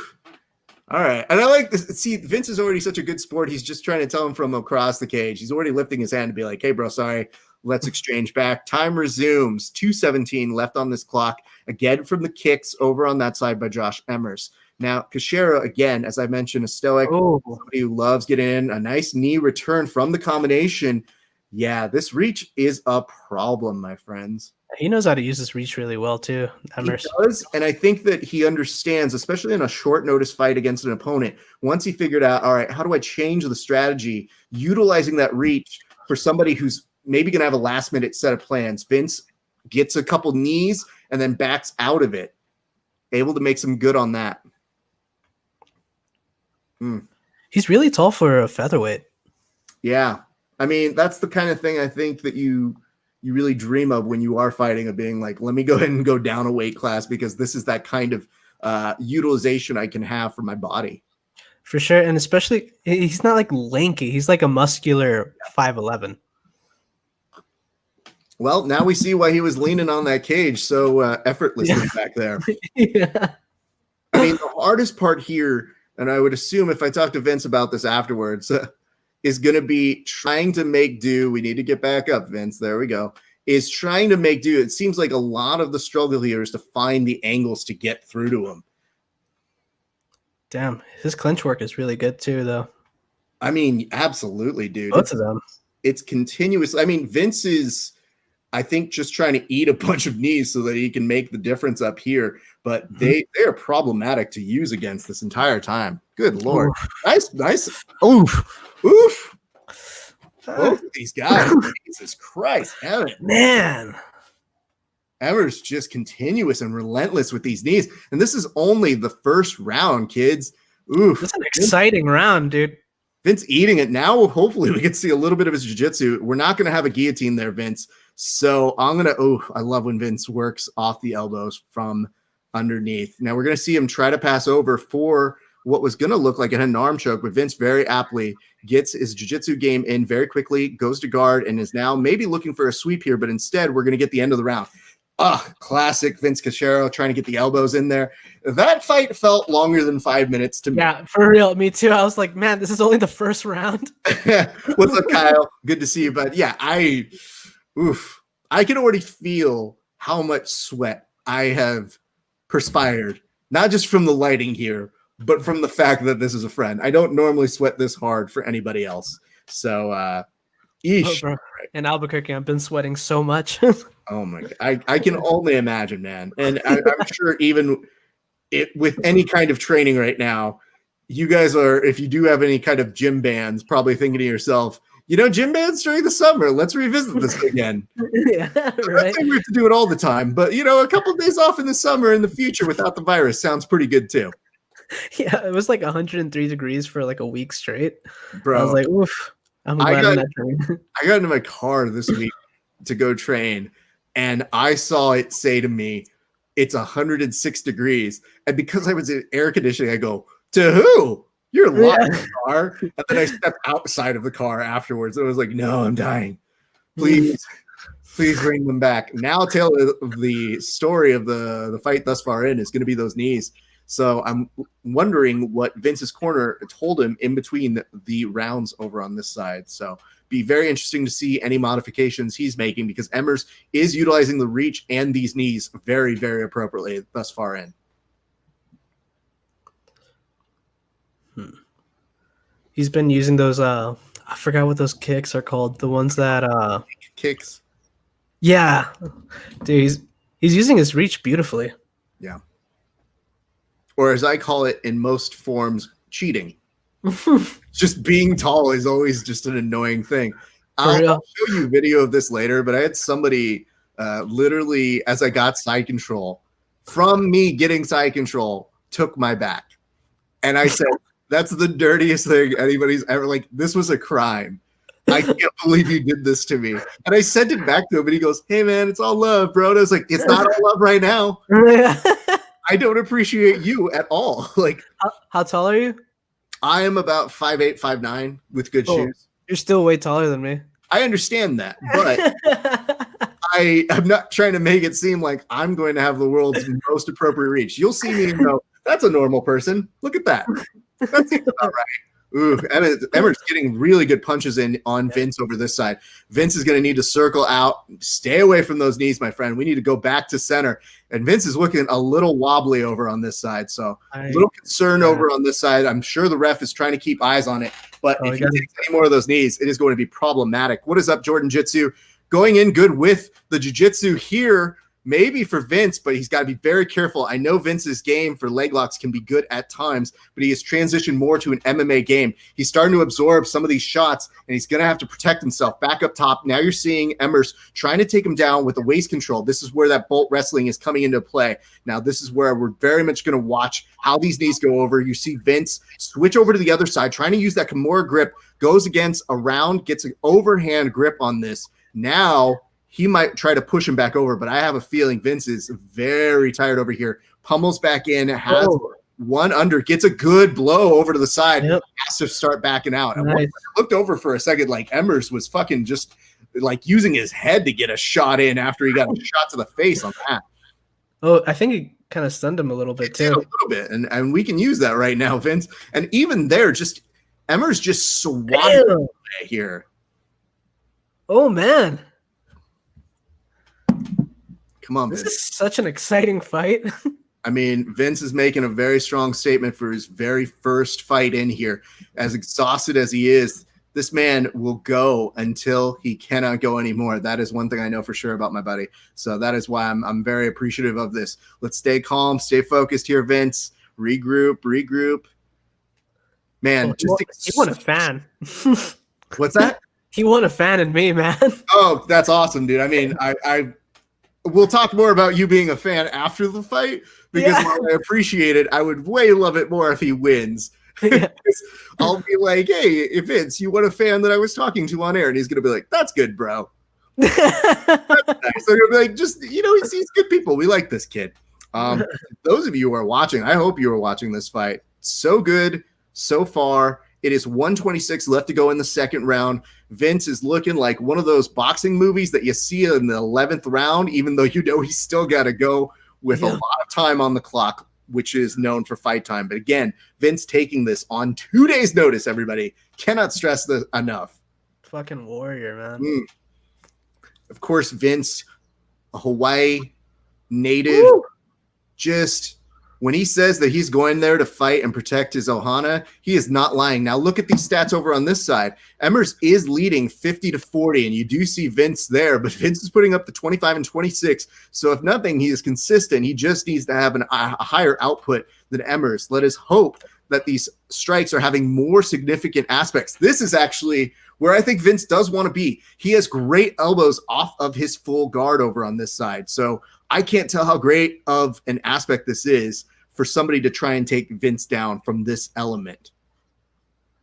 All right. And I like this. See, Vince is already such a good sport. He's just trying to tell him from across the cage. He's already lifting his hand to be like, hey, bro, sorry. Let's exchange back. Time resumes. 2:17 left on this clock. Again from the kicks over on that side by Josh Emmers. Now, Kashera, again, as I mentioned, a stoic, somebody who loves getting in, a nice knee return from the combination. Yeah, this reach is a problem, my friends. He knows how to use this reach really well, too. Emmers. He does, and I think that he understands, especially in a short notice fight against an opponent, once he figured out, all right, how do I change the strategy, utilizing that reach for somebody who's maybe going to have a last-minute set of plans. Vince gets a couple knees and then backs out of it, able to make some good on that. He's really tall for a featherweight. Yeah. I mean, that's the kind of thing I think that you really dream of when you are fighting, of being like, let me go ahead and go down a weight class because this is that kind of utilization I can have for my body. For sure. And especially, he's not like lanky. He's like a muscular 5'11". Well, now we see why he was leaning on that cage so effortlessly back there. Yeah. I mean, the hardest part here, and I would assume if I talk to Vince about this afterwards, is going to be trying to make do. We need to get back up, Vince. There we go. Is trying to make do. It seems like a lot of the struggle here is to find the angles to get through to him. Damn, his clinch work is really good too, though. I mean, absolutely, dude. Both of them. It's continuous. I mean, Vince is, I think, just trying to eat a bunch of knees so that he can make the difference up here. But they are problematic to use against this entire time. Good Lord. Oof. Nice. Oof. Both of these guys. Jesus Christ. Man. Emmer's just continuous and relentless with these knees. And this is only the first round, kids. Oof. It's an exciting round, dude. Vince eating it. Now, hopefully, we can see a little bit of his jiu-jitsu. We're not going to have a guillotine there, Vince. So I'm going to, I love when Vince works off the elbows from underneath. Now, we're going to see him try to pass over for what was going to look like an arm choke, but Vince very aptly gets his jiu-jitsu game in very quickly, goes to guard, and is now maybe looking for a sweep here, but instead, we're going to get the end of the round. Classic Vince Cachero trying to get the elbows in there. That fight felt longer than 5 minutes to me. Yeah, for real. Me too. I was like, man, this is only the first round. What's up, Kyle? Good to see you. But yeah, I can already feel how much sweat I have perspired, not just from the lighting here, but from the fact that this is a friend. I don't normally sweat this hard for anybody else. So, bro. In Albuquerque, I've been sweating so much. Oh my God. I can only imagine, man. And I'm sure even with any kind of training right now, you guys are, if you do have any kind of gym bands, probably thinking to yourself, gym bands during the summer, let's revisit this again. Yeah, right. We have to do it all the time, but a couple of days off in the summer in the future without the virus sounds pretty good too. Yeah, it was like 103 degrees for like a week straight. Bro, I was like, oof. I'm glad I'm not training. I got into my car this week to go train, and I saw it say to me, it's 106 degrees. And because I was in air conditioning, I go, to who? You're locked in the car. And then I stepped outside of the car afterwards. And I was like, no, I'm dying. Please bring them back. Now, tell the story of the fight thus far in is going to be those knees. So I'm wondering what Vince's corner told him in between the rounds over on this side. So be very interesting to see any modifications he's making, because Emmers is utilizing the reach and these knees very, very appropriately thus far in. He's been using those, I forgot what those kicks are called. The ones that... Kicks. Yeah. Dude, he's using his reach beautifully. Yeah. Or as I call it in most forms, cheating. Just being tall is always just an annoying thing. I'll show you a video of this later, but I had somebody literally, as I got side control, from me getting side control, took my back. And I said, that's the dirtiest thing anybody's ever, like, this was a crime. I can't believe you did this to me. And I sent it back to him, and he goes, hey, man, it's all love, bro. And I was like, it's not all love right now. I don't appreciate you at all. Like, how tall are you? I am about 5'8", 5'9", with good shoes. You're still way taller than me. I understand that, but I'm not trying to make it seem like I'm going to have the world's most appropriate reach. You'll see me and go, that's a normal person. Look at that. That seems about right. Ooh, Emmer's getting really good punches in on Vince over this side. Vince is going to need to circle out. Stay away from those knees, my friend. We need to go back to center. And Vince is looking a little wobbly over on this side. So a little concern over on this side. I'm sure the ref is trying to keep eyes on it. But if he takes any more of those knees, it is going to be problematic. What is up, Jordan Jitsu? Going in good with the jiu-jitsu here. Maybe for Vince, but he's got to be very careful. I know Vince's game for leg locks can be good at times, but he has transitioned more to an MMA game. He's starting to absorb some of these shots, and he's going to have to protect himself. Back up top, now you're seeing Emmers trying to take him down with the waist control. This is where that bolt wrestling is coming into play. Now, this is where we're very much going to watch how these knees go over. You see Vince switch over to the other side, trying to use that Kimura grip, goes against a round, gets an overhand grip on this. Now, he might try to push him back over, but I have a feeling Vince is very tired over here. Pummels back in, has one under, gets a good blow over to the side, has to start backing out. And I looked over for a second, like Emmers was fucking just like using his head to get a shot in after he got a shot to the face on that. Oh, I think he kind of stunned him a little bit too. A little bit, and we can use that right now, Vince. And even there, just Emmers just swatted here. Oh, man. Come on, this Vince. is such an exciting fight. I mean, Vince is making a very strong statement for his very first fight in here. As exhausted as he is, this man will go until he cannot go anymore. That is one thing I know for sure about my buddy. So that is why I'm very appreciative of this. Let's stay calm, stay focused here, Vince. Regroup. Man, Well, he won a fan. What's that? He won a fan in me, man. Oh, that's awesome, dude. I mean, I we'll talk more about you being a fan after the fight because while I appreciate it, I would way love it more if he wins. Yeah. I'll be like, hey, Vince, you want a fan that I was talking to on air? And he's going to be like, that's good, bro. That's nice. They're going to be like, just, he's good people. We like this kid. Those of you who are watching, I hope you are watching this fight. So good so far. It is 126 left to go in the second round. Vince is looking like one of those boxing movies that you see in the 11th round, even though he's still got to go with a lot of time on the clock, which is known for fight time. But again, Vince taking this on 2 days' notice, everybody. Cannot stress this enough. Fucking warrior, man. Of course, Vince, a Hawaii native, just when he says that he's going there to fight and protect his Ohana, he is not lying. Now look at these stats over on this side. Emmers is leading 50-40, and you do see Vince there, but Vince is putting up the 25 and 26. So if nothing, he is consistent. He just needs to have a higher output than Emmers. Let us hope that these strikes are having more significant aspects. This is actually where I think Vince does want to be. He has great elbows off of his full guard over on this side. So I can't tell how great of an aspect this is for somebody to try and take Vince down from this element.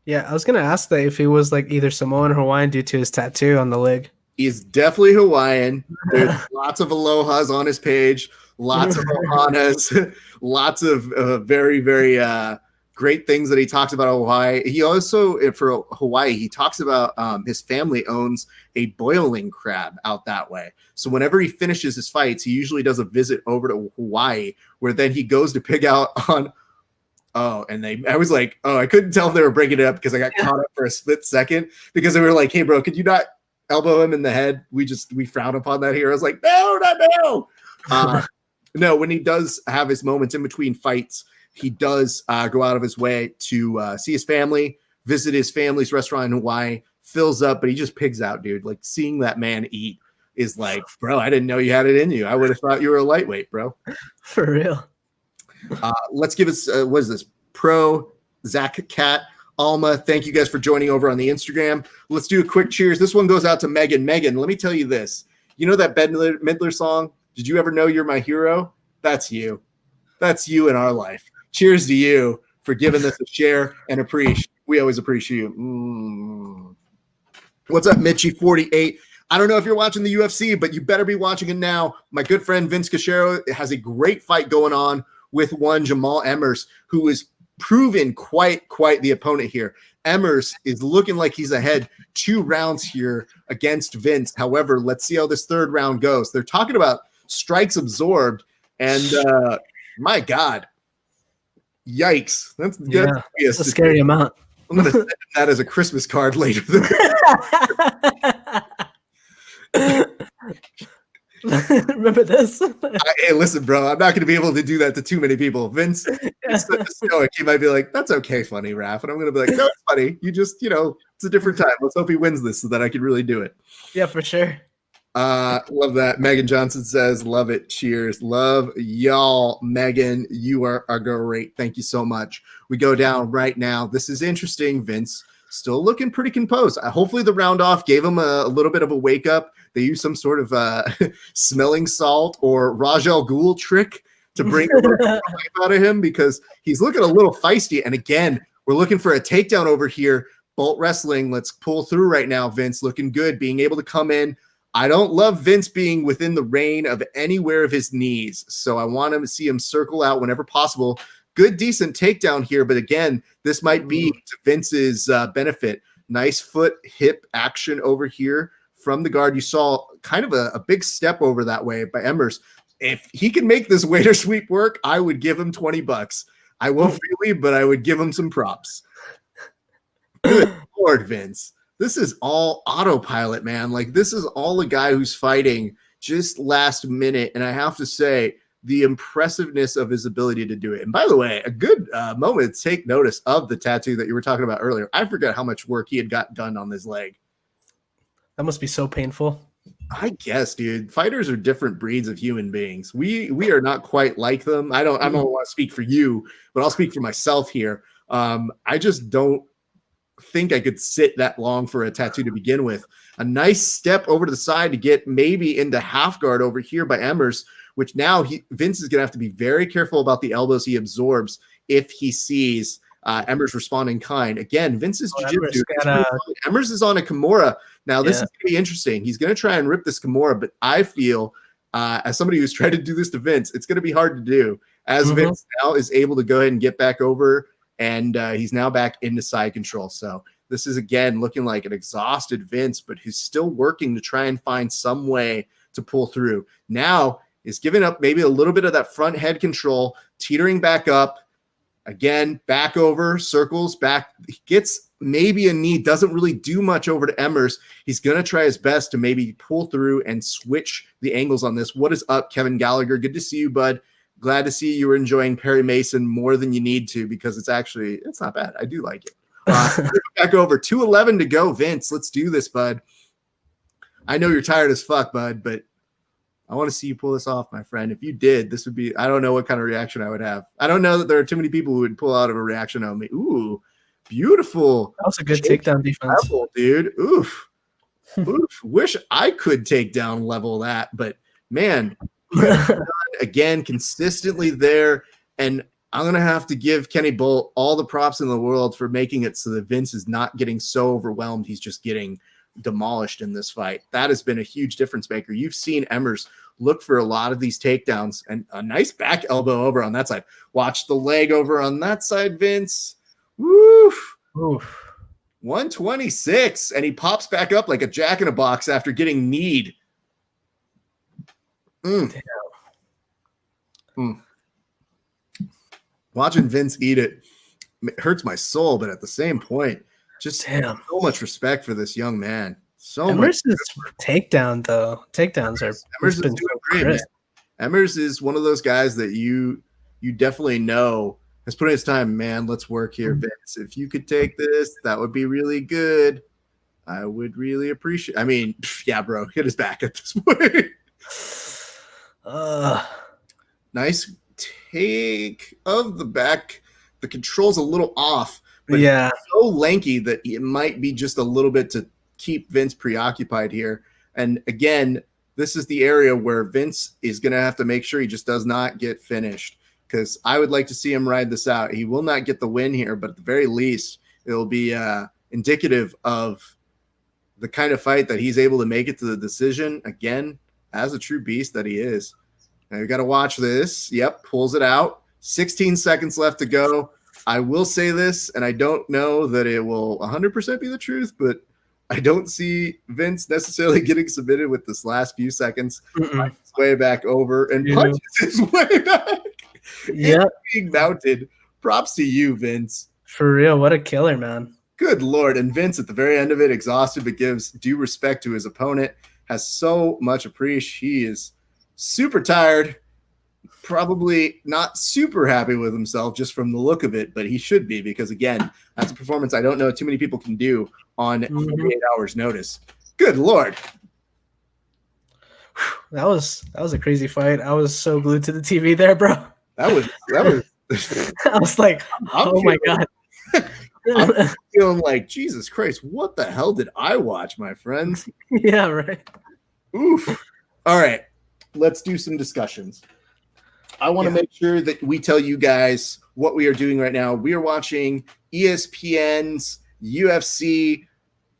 Yeah, I was going to ask that if he was like either Samoan or Hawaiian due to his tattoo on the leg. He's definitely Hawaiian. There's lots of allohas on his page, lots of ohanas, lots of very, very great things that he talks about Hawaii. He also, for Hawaii, he talks about his family owns a boiling crab out that way. So whenever he finishes his fights, he usually does a visit over to Hawaii where then he goes to pig out on. I was like, I couldn't tell if they were breaking it up because I got caught up for a split second because they were like, hey, bro, could you not elbow him in the head? We frown upon that here. I was like, no. No, when he does have his moments in between fights, he does go out of his way to see his family, visit his family's restaurant in Hawaii, fills up, but he just pigs out, dude. Like seeing that man eat is like, bro, I didn't know you had it in you. I would have thought you were a lightweight, bro. For real. Let's give us, what is this? Pro Zach Cat Alma. Thank you guys for joining over on the Instagram. Let's do a quick cheers. This one goes out to Megan. Megan, let me tell you this. You know that Bette Midler song? Did you ever know you're my hero? That's you. That's you in our life. Cheers to you for giving this a share and appreciate. We always appreciate you. What's up, Mitchie48? I don't know if you're watching the UFC, but you better be watching it now. My good friend Vince Cachero has a great fight going on with one Jamal Emmers, who is proven quite the opponent here. Emmers is looking like he's ahead 2 rounds here against Vince. However, let's see how this third round goes. They're talking about strikes absorbed, and my God. Yikes. That's a scary amount. I'm going to send him that as a Christmas card later. Remember this? Hey, listen, bro, I'm not going to be able to do that to too many people. Vince is such a stoic. He might be like, that's okay, funny, Raph. And I'm going to be like, no, it's funny. You just, it's a different time. Let's hope he wins this so that I can really do it. Yeah, for sure. Love that. Megan Johnson says, love it. Cheers. Love y'all. Megan, you are great. Thank you so much. We go down right now. This is interesting. Vince still looking pretty composed. Hopefully the round off gave him a little bit of a wake up. They used some sort of smelling salt or Raj Al Ghul trick to bring a little life out of him because he's looking a little feisty. And again, we're looking for a takedown over here. Bolt Wrestling. Let's pull through right now. Vince looking good, being able to come in. I don't love Vince being within the reign of anywhere of his knees, so I want to see him circle out whenever possible. Good, decent takedown here, but again, this might be to Vince's benefit. Nice foot, hip action over here from the guard. You saw kind of a big step over that way by Emmers. If he can make this waiter sweep work, I would give him $20. I won't really, but I would give him some props. Good Lord, Vince. This is all autopilot, man. Like, this is all a guy who's fighting just last minute. And I have to say, the impressiveness of his ability to do it. And by the way, a good moment to take notice of the tattoo that you were talking about earlier. I forgot how much work he had got done on this leg. That must be so painful. I guess, dude. Fighters are different breeds of human beings. We are not quite like them. I don't want to speak for you, but I'll speak for myself here. I just don't think I could sit that long for a tattoo to begin with. A nice step over to the side to get maybe into half guard over here by Emmers, which now Vince is going to have to be very careful about the elbows he absorbs if he sees Emmers respond in kind. Again, Vince's jiu-jitsu. Emmers is on a Kimura. Now, this is going to be interesting. He's going to try and rip this Kimura, but I feel, as somebody who's tried to do this to Vince, it's going to be hard to do. As Vince now is able to go ahead and get back over, and he's now back into side control. So this is, again, looking like an exhausted Vince, but he's still working to try and find some way to pull through. Now, is giving up maybe a little bit of that front head control, teetering back up, again, back over, circles, back, he gets maybe a knee, doesn't really do much over to Emmers. He's going to try his best to maybe pull through and switch the angles on this. What is up, Kevin Gallagher? Good to see you, bud. Glad to see you were enjoying Perry Mason more than you need to, because it's not bad. I do like it. Back over, 2:11 to go, Vince. Let's do this, bud. I know you're tired as fuck, bud, but I want to see you pull this off, my friend. If you did, this would be, I don't know what kind of reaction I would have. I don't know that there are too many people who would pull out of a reaction on me. Ooh, beautiful. That was a good takedown defense. Level, dude. Oof. Oof. Wish I could take down level that, but man, again, consistently there. And I'm going to have to give Kenny Bolt all the props in the world for making it so that Vince is not getting so overwhelmed. He's just getting demolished in this fight. That has been a huge difference maker. You've seen Emmers look for a lot of these takedowns, and a nice back elbow over on that side. Watch the leg over on that side, Vince. Woof. Oof. 126, and he pops back up like a jack in a box after getting kneed. Watching Vince eat it hurts my soul, but at the same point, just so much respect for this young man. Emmers' takedown, though. Takedowns are Emmers is doing great, man. Emmers is one of those guys that you definitely know has put in his time. Man, let's work here, Vince. If you could take this, that would be really good. I would really appreciate. I mean, yeah, bro, hit his back at this point. Nice take of the back. The control's a little off. But yeah, so lanky that it might be just a little bit to keep Vince preoccupied here. And again, this is the area where Vince is going to have to make sure he just does not get finished, because I would like to see him ride this out. He will not get the win here, but at the very least, it'll be indicative of the kind of fight that he's able to make it to the decision, again, as a true beast that he is. Now you got to watch this. Yep, pulls it out. 16 seconds left to go. I will say this, and I don't know that it will 100% be the truth, but I don't see Vince necessarily getting submitted with this last few seconds. His way back over and punches his way back. Yeah, being mounted. Props to you, Vince. For real, what a killer, man. Good Lord. And Vince at the very end of it, exhausted, but gives due respect to his opponent, has so much appreciation. He is super tired. Probably not super happy with himself just from the look of it, but he should be, because again, that's a performance I don't know too many people can do on 48 hours notice. Good Lord. That was a crazy fight. I was so glued to the TV there, bro. That was I was like, my God. I'm feeling like, Jesus Christ, what the hell did I watch, my friends? Yeah, right. Oof. All right, let's do some discussions. I want to make sure that we tell you guys what we are doing right now. We are watching ESPN's UFC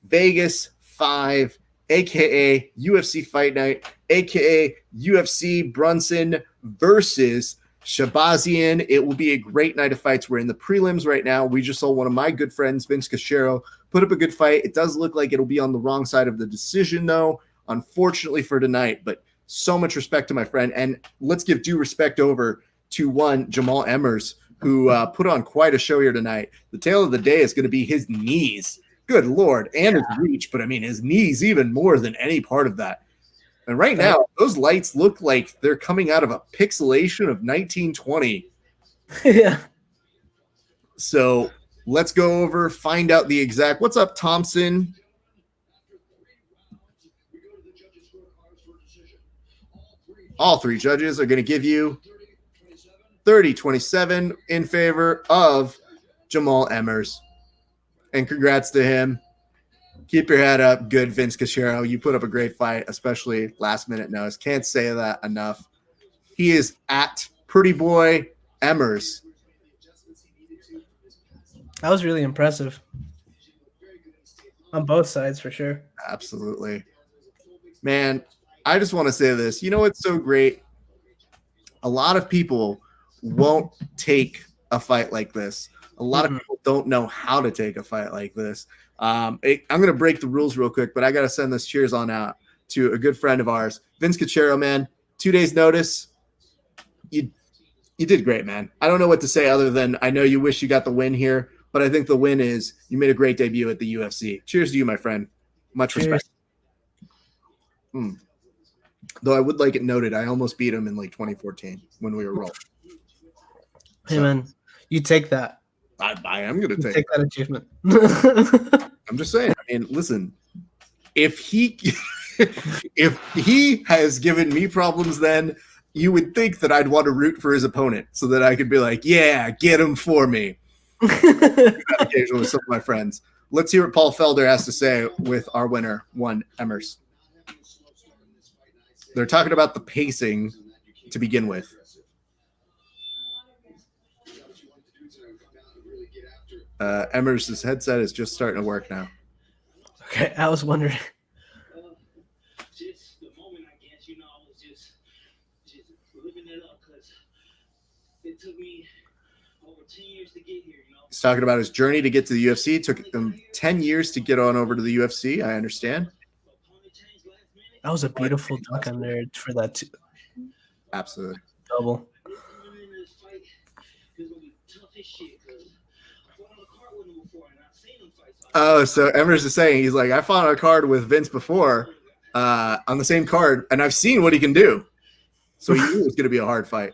Vegas 5, a.k.a. UFC Fight Night, a.k.a. UFC Brunson versus Shabazian. It will be a great night of fights. We're in the prelims right now. We just saw one of my good friends, Vince Cachero, put up a good fight. It does look like it'll be on the wrong side of the decision, though, unfortunately for tonight. But so much respect to my friend. And let's give due respect over to one Jamal Emmers, who put on quite a show here tonight. The tale of the day is going to be his knees. Good Lord. And his reach. But, I mean, his knees even more than any part of that. And right now, those lights look like they're coming out of a pixelation of 1920. Yeah. So let's go over, find out the exact. What's up, Thompson? All three judges are going to give you 30-27 in favor of Jamal Emmers. And congrats to him. Keep your head up. Good, Vince Cachero. You put up a great fight, especially last minute notice. Can't say that enough. He is at Pretty Boy Emmers. That was really impressive. On both sides, for sure. Absolutely. Man, I just want to say this. You know what's so great? A lot of people won't take a fight like this. A lot of people don't know how to take a fight like this. I'm going to break the rules real quick, but I got to send this cheers on out to a good friend of ours, Vince Cachero, man. 2 days notice. You did great, man. I don't know what to say other than I know you wish you got the win here, but I think the win is you made a great debut at the UFC. Cheers to you, my friend. Much respect. Though I would like it noted, I almost beat him in like 2014 when we were rolling. Hey, man, you take that. I am going to take that achievement. I'm just saying. I mean, listen, if he has given me problems, then you would think that I'd want to root for his opponent so that I could be like, yeah, get him for me. Occasionally with some of my friends. Let's hear what Paul Felder has to say with our winner, one Emmers. They're talking about the pacing to begin with. Emmers' headset is just starting to work now. Okay, I was wondering. Just the moment, I guess, I was just living it up because it took me over 10 years to get here, He's talking about his journey to get to the UFC. It took him 10 years to get on over to the UFC. I understand. That was a beautiful dunk on there for that too. Absolutely. Double. Oh, so Emmers is saying he's like, I fought on a card with Vince before on the same card, and I've seen what he can do. So he knew it was going to be a hard fight.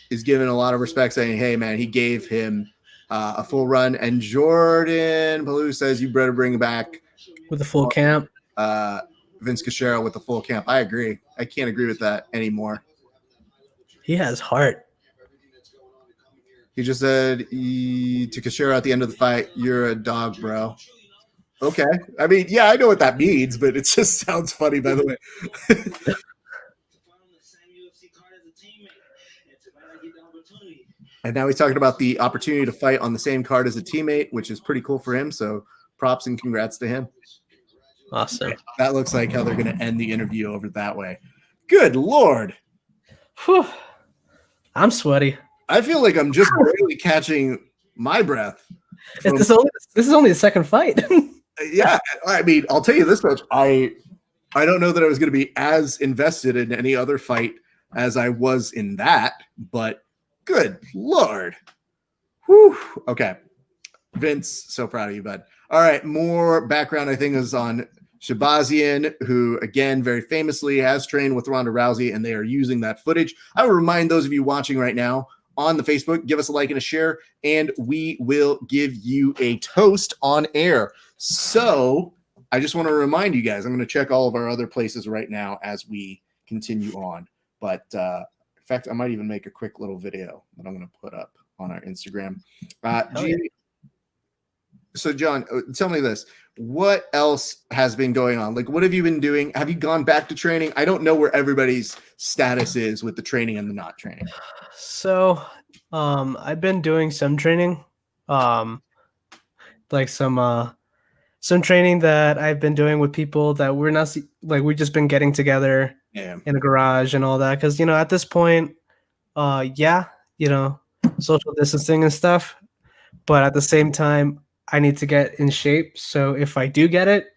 He's giving a lot of respect, saying, hey, man, he gave him a full run. And Jordan Palou says you better bring back with a full camp. Vince Cachero with the full camp. I agree. I can't agree with that anymore. He has heart. He just said to Cachero at the end of the fight, you're a dog, bro. Okay. I mean, yeah, I know what that means, but it just sounds funny, by the way. And now he's talking about the opportunity to fight on the same card as a teammate, which is pretty cool for him. So props and congrats to him. Awesome. That looks like how they're going to end the interview over that way. Good Lord. Whew. I'm sweaty. I feel like I'm just barely catching my breath. This is only the second fight. Yeah. I mean, I'll tell you this much. I don't know that I was going to be as invested in any other fight as I was in that, but good Lord. Whew. Okay. Vince, so proud of you, bud. All right. More background, I think, is on Shabazian, who, again, very famously has trained with Ronda Rousey, and they are using that footage. I will remind those of you watching right now on the Facebook, give us a like and a share, and we will give you a toast on air. So I just want to remind you guys, I'm going to check all of our other places right now as we continue on. But in fact, I might even make a quick little video that I'm going to put up on our Instagram. So, John, tell me this. What else has been going on? Like, what have you been doing? Have you gone back to training? I don't know where everybody's status is with the training and the not training. So, I've been doing some training, like some training that I've been doing with people that we're not we've just been getting together in a garage and all that. Because at this point, social distancing and stuff, but at the same time, I need to get in shape. So if I do get it,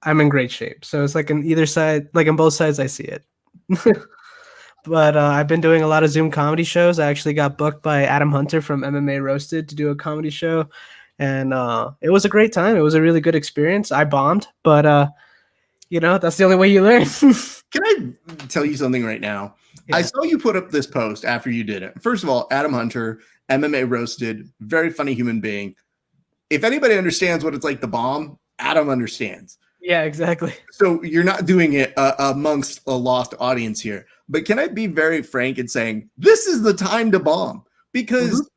I'm in great shape. So it's like on either side, like on both sides, I see it. But I've been doing a lot of Zoom comedy shows. I actually got booked by Adam Hunter from MMA Roasted to do a comedy show. and it was a great time. It was a really good experience. I bombed, but that's the only way you learn. Can I tell you something right now? Yeah. I saw you put up this post after you did it. First of all, Adam Hunter, MMA roasted, very funny human being. If anybody understands what it's like to bomb, Adam understands. Yeah, exactly. So you're not doing it amongst a lost audience here. But can I be very frank in saying this is the time to bomb? Because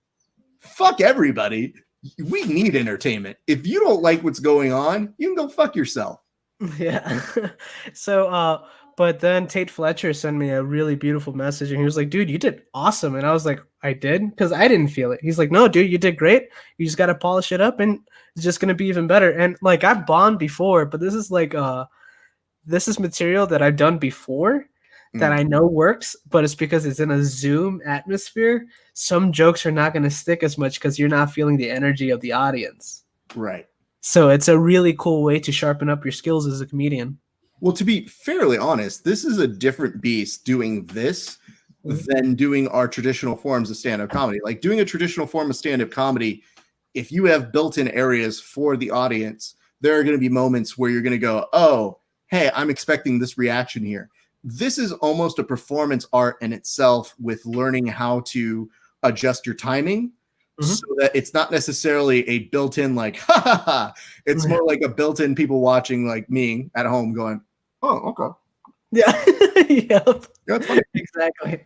fuck everybody. We need entertainment. If you don't like what's going on, you can go fuck yourself. Yeah. So, but then Tate Fletcher sent me a really beautiful message and he was like, dude, you did awesome. And I was like, I did? Because I didn't feel it. He's like, no, dude, you did great. You just got to polish it up and it's just going to be even better. And like, I've bombed before, but this is like, this is material that I've done before that I know works, but it's because it's in a Zoom atmosphere. Some jokes are not going to stick as much because you're not feeling the energy of the audience. Right. So it's a really cool way to sharpen up your skills as a comedian. Well, to be fairly honest, this is a different beast doing this than doing our traditional forms of stand-up comedy. Like doing a traditional form of stand-up comedy, if you have built-in areas for the audience, there are going to be moments where you're going to go, oh, hey, I'm expecting this reaction here. This is almost a performance art in itself with learning how to adjust your timing. So that it's not necessarily a built-in like, ha ha ha. It's more like a built-in people watching like me at home going, oh, okay. Yeah. Yep. That's funny. Exactly.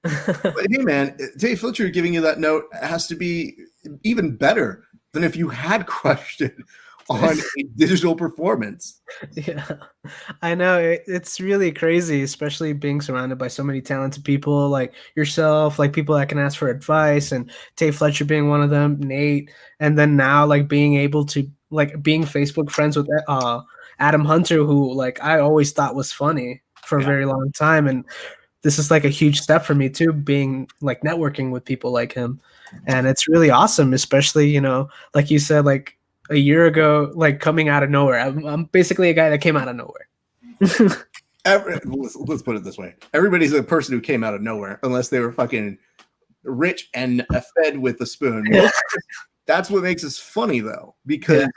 But hey, man, Tate Fletcher giving you that note has to be even better than if you had crushed it on a digital performance. Yeah, I know. It's really crazy, especially being surrounded by so many talented people like yourself, like people that can ask for advice, and Tate Fletcher being one of them, Nate, and then now like being able to like being Facebook friends with Adam Hunter, who like I always thought was funny for a very long time, and this is like a huge step for me too, being like networking with people like him, and it's really awesome, especially like you said, like a year ago, like coming out of nowhere. I'm basically a guy that came out of nowhere. Let's put it this way. Everybody's a person who came out of nowhere, unless they were fucking rich and fed with a spoon. That's what makes us funny, though, because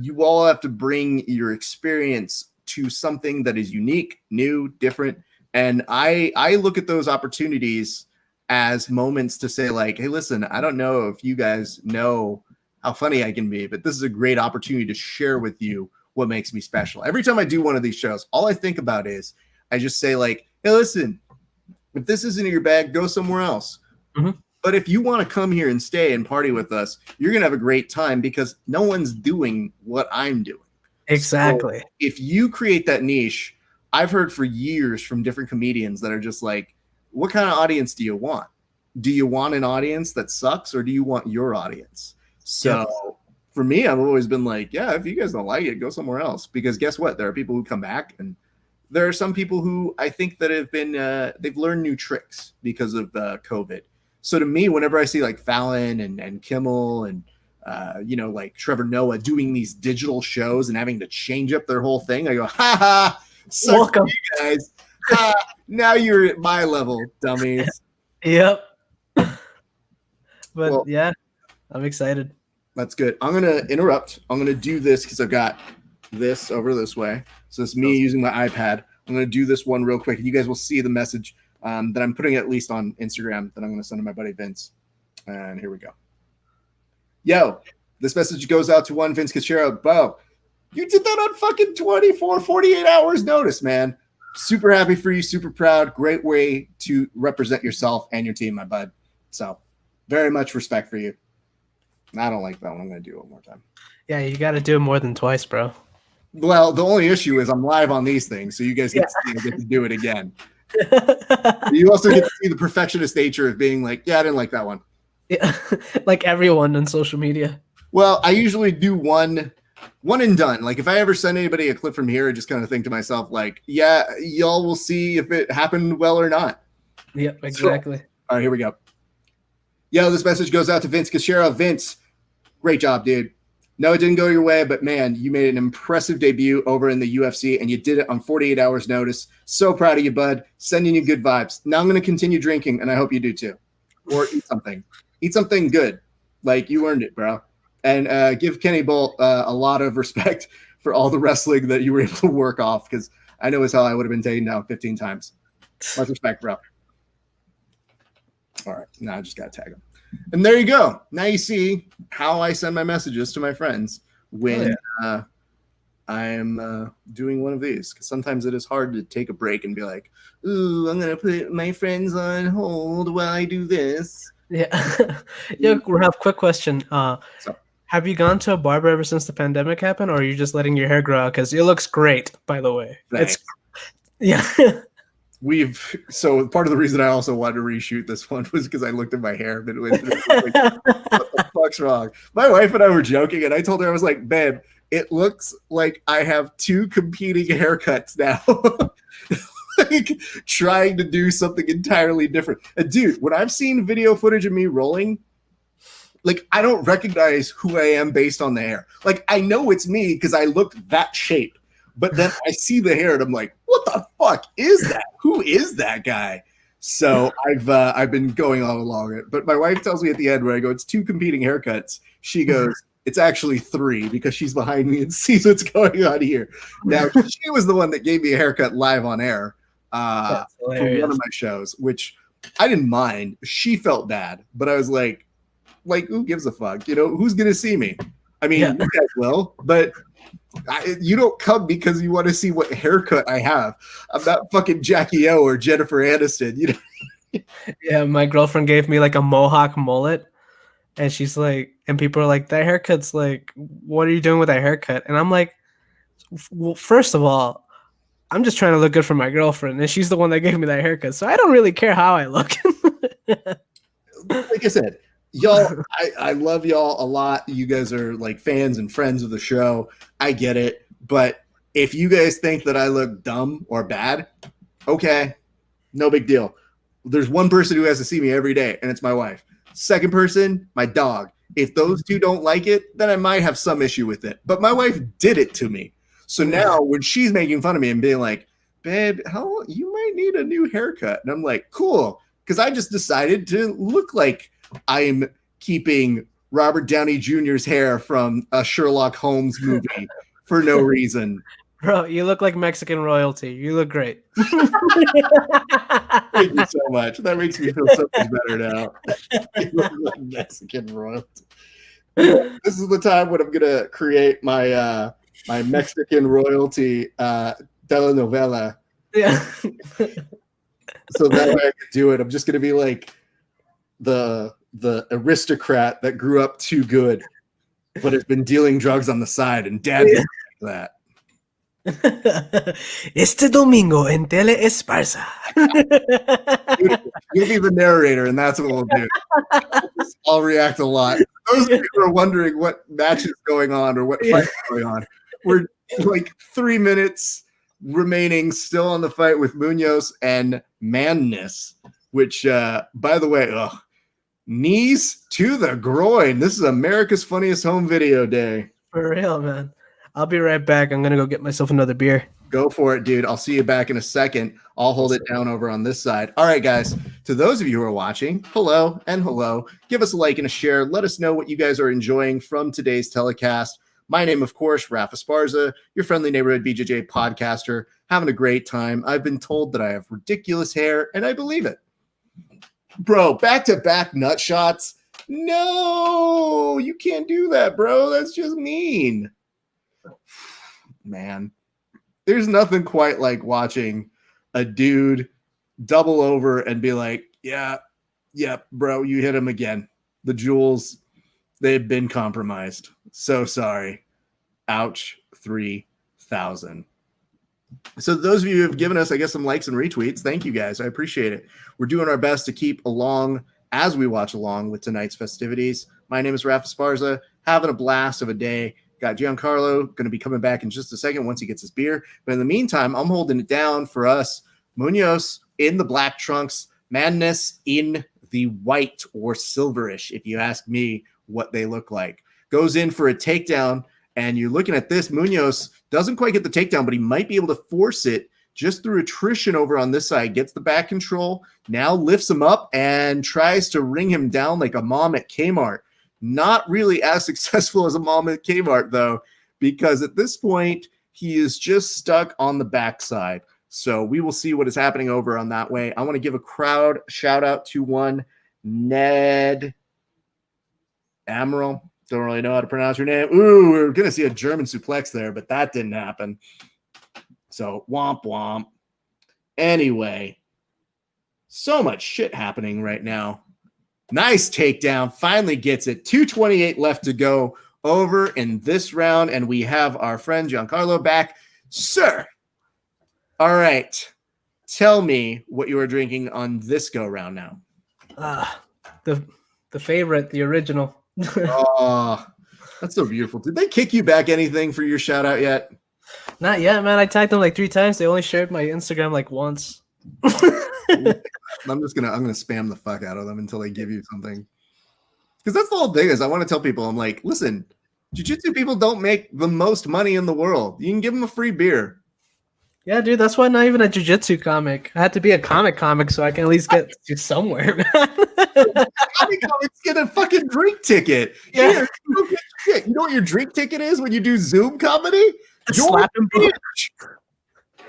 you all have to bring your experience to something that is unique, new, different. And I look at those opportunities as moments to say, like, hey, listen, I don't know if you guys know how funny I can be, but this is a great opportunity to share with you what makes me special. Every time I do one of these shows, all I think about is I just say like, hey, listen, if this isn't in your bag, go somewhere else. But if you want to come here and stay and party with us, you're going to have a great time because no one's doing what I'm doing. Exactly. So if you create that niche, I've heard for years from different comedians that are just like, what kind of audience do you want? Do you want an audience that sucks or do you want your audience? So for me, I've always been like, yeah, if you guys don't like it, go somewhere else. Because guess what? There are people who come back, and there are some people who I think that have been, they've learned new tricks because of COVID. So to me, whenever I see like Fallon and Kimmel and, like Trevor Noah doing these digital shows and having to change up their whole thing, I go, ha ha, welcome you guys. Now you're at my level, dummies. Yep. But yeah, I'm excited. That's good. I'm going to interrupt. I'm going to do this because I've got this over this way. So it's me using my iPad. I'm going to do this one real quick, and you guys will see the message that I'm putting at least on Instagram that I'm going to send to my buddy Vince. And here we go. Yo, this message goes out to one Vince Cachero. Bo, you did that on fucking 48 hours notice, man. Super happy for you. Super proud. Great way to represent yourself and your team, my bud. So very much respect for you. I don't like that one. I'm going to do it one more time. Yeah, you got to do it more than twice, bro. Well, the only issue is I'm live on these things, so you guys get to do it again. You also get to see the perfectionist nature of being like, yeah, I didn't like that one. Yeah, like everyone on social media. Well, I usually do one and done. Like if I ever send anybody a clip from here, I just kind of think to myself, like, yeah, y'all will see if it happened well or not. Yep, exactly. So, all right, here we go. Yo, this message goes out to Vince Cachero. Vince, great job, dude. No, it didn't go your way, but man, you made an impressive debut over in the UFC, and you did it on 48 hours notice. So proud of you, bud. Sending you good vibes. Now I'm going to continue drinking, and I hope you do too. Or eat something. Eat something good. Like, you earned it, bro. And give Kenny Bolt a lot of respect for all the wrestling that you were able to work off, because I know as hell I would have been taken down 15 times. Much respect, bro. All right, now I just got to tag him. And there you go. Now you see how I send my messages to my friends when I am doing one of these. Because sometimes it is hard to take a break and be like, ooh, I'm going to put my friends on hold while I do this. Yeah. Yeah, Ralph, quick question. Have you gone to a barber ever since the pandemic happened, or are you just letting your hair grow out? Because it looks great, by the way. Thanks. Yeah. So part of the reason I also wanted to reshoot this one was because I looked at my hair and it was like, what the fuck's wrong? My wife and I were joking, and I told her, I was like, babe, it looks like I have two competing haircuts now. Like trying to do something entirely different. And dude, when I've seen video footage of me rolling, like I don't recognize who I am based on the hair. Like I know it's me because I look that shape. But then I see the hair and I'm like, what the fuck is that? Who is that guy? So I've been going all along it. But my wife tells me at the end where I go, it's two competing haircuts. She goes, it's actually three, because she's behind me and sees what's going on here. Now, she was the one that gave me a haircut live on air for one of my shows, which I didn't mind. She felt bad, but I was like, who gives a fuck? You know, who's going to see me? I mean, you guys will, but you don't come because you want to see what haircut I have. I'm not fucking Jackie O or Jennifer Aniston. You know? Yeah, my girlfriend gave me like a mohawk mullet, and she's like, and people are like, that haircut's like, what are you doing with that haircut? And I'm like, well, first of all, I'm just trying to look good for my girlfriend, and she's the one that gave me that haircut, so I don't really care how I look. Like I said, y'all, I love y'all a lot. You guys are like fans and friends of the show. I get it. But if you guys think that I look dumb or bad, okay, no big deal. There's one person who has to see me every day, and it's my wife. Second person, my dog. If those two don't like it, then I might have some issue with it. But my wife did it to me. So now when she's making fun of me and being like, babe, you might need a new haircut. And I'm like, cool. Because I just decided to look like I'm keeping Robert Downey Jr.'s hair from a Sherlock Holmes movie for no reason. Bro, you look like Mexican royalty. You look great. Thank you so much. That makes me feel so much better now. You look like Mexican royalty. This is the time when I'm gonna create my my Mexican royalty telenovela. Yeah. So that way I can do it. I'm just gonna be like the aristocrat that grew up too good, but has been dealing drugs on the side, and dad didn't like that. Este domingo en Tele Esparza. You'll be the narrator, and that's what we'll do. I'll react a lot. Those of you who are wondering what match is going on or what fight is going on, we're like 3 minutes remaining still on the fight with Munoz and Madness, which, by the way, knees to the groin. This is America's Funniest Home Video Day. For real, man. I'll be right back. I'm going to go get myself another beer. Go for it, dude. I'll see you back in a second. I'll hold it down over on this side. All right, guys. To those of you who are watching, hello and hello. Give us a like and a share. Let us know what you guys are enjoying from today's telecast. My name, of course, Rafa Esparza, your friendly neighborhood BJJ podcaster, having a great time. I've been told that I have ridiculous hair, and I believe it. Bro, back-to-back nut shots? No, you can't do that, bro. That's just mean. Man, there's nothing quite like watching a dude double over and be like, yeah, bro, you hit him again. The jewels, they've been compromised. So sorry. Ouch, 3,000. So those of you who have given us, I guess, some likes and retweets, thank you guys. I appreciate it. We're doing our best to keep along as we watch along with tonight's festivities. My name is Rafa Esparza, having a blast of a day. Got Gian Carlo going to be coming back in just a second once he gets his beer. But in the meantime, I'm holding it down for us. Munoz in the black trunks, Madness in the white or silverish, if you ask me what they look like. Goes in for a takedown, and you're looking at this. Munoz doesn't quite get the takedown, but he might be able to force it just through attrition over on this side. Gets the back control, now lifts him up and tries to ring him down like a mom at Kmart. Not really as successful as a mom at Kmart, though, because at this point, he is just stuck on the backside. So we will see what is happening over on that way. I want to give a crowd shout out to one Ned Amaral. Don't really know how to pronounce your name. Ooh, we were going to see a German suplex there, but that didn't happen. So womp womp. Anyway, so much shit happening right now. Nice takedown. Finally gets it. 2:28 left to go over in this round, and we have our friend Gian Carlo back. Sir, all right. Tell me what you are drinking on this go round now. The favorite, the original. Oh, that's so beautiful. Did they kick you back anything for your shout out yet? Not yet, man. I tagged them like 3 times. They only shared my Instagram like once. I'm gonna spam the fuck out of them until they give you something. Because that's the whole thing is I want to tell people, I'm like, listen, jiu-jitsu people don't make the most money in the world. You can give them a free beer. Yeah, dude, that's why I'm not even a jiu-jitsu comic. I had to be a comic so I can at least get to somewhere, man. Comics get a fucking drink ticket. Yeah. Here, you don't get shit. You know what your drink ticket is when you do Zoom comedy?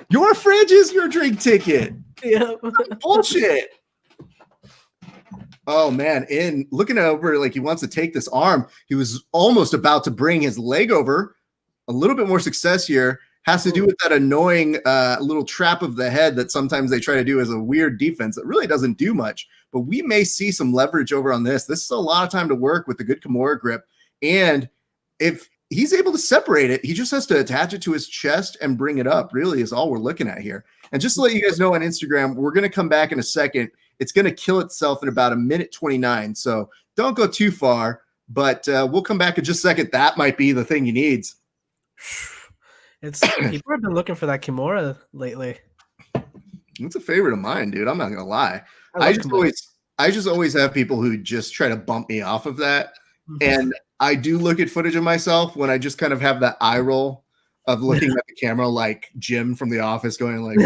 Your fridge is your drink ticket. Yeah. Bullshit. Oh man, in looking over like he wants to take this arm. He was almost about to bring his leg over. A little bit more success here. Has to do with that annoying little trap of the head that sometimes they try to do as a weird defense that really doesn't do much. But we may see some leverage over on this. This is a lot of time to work with the good Kimura grip. And if he's able to separate it, he just has to attach it to his chest and bring it up, really is all we're looking at here. And just to let you guys know on Instagram, we're going to come back in a second. It's going to kill itself in about 1:29. So don't go too far, but we'll come back in just a second. That might be the thing he needs. People have been looking for that Kimura lately. It's a favorite of mine, dude. I'm not gonna lie. I just always have people who just try to bump me off of that. And I do look at footage of myself when I just kind of have that eye roll of looking at the camera like Jim from The Office going like,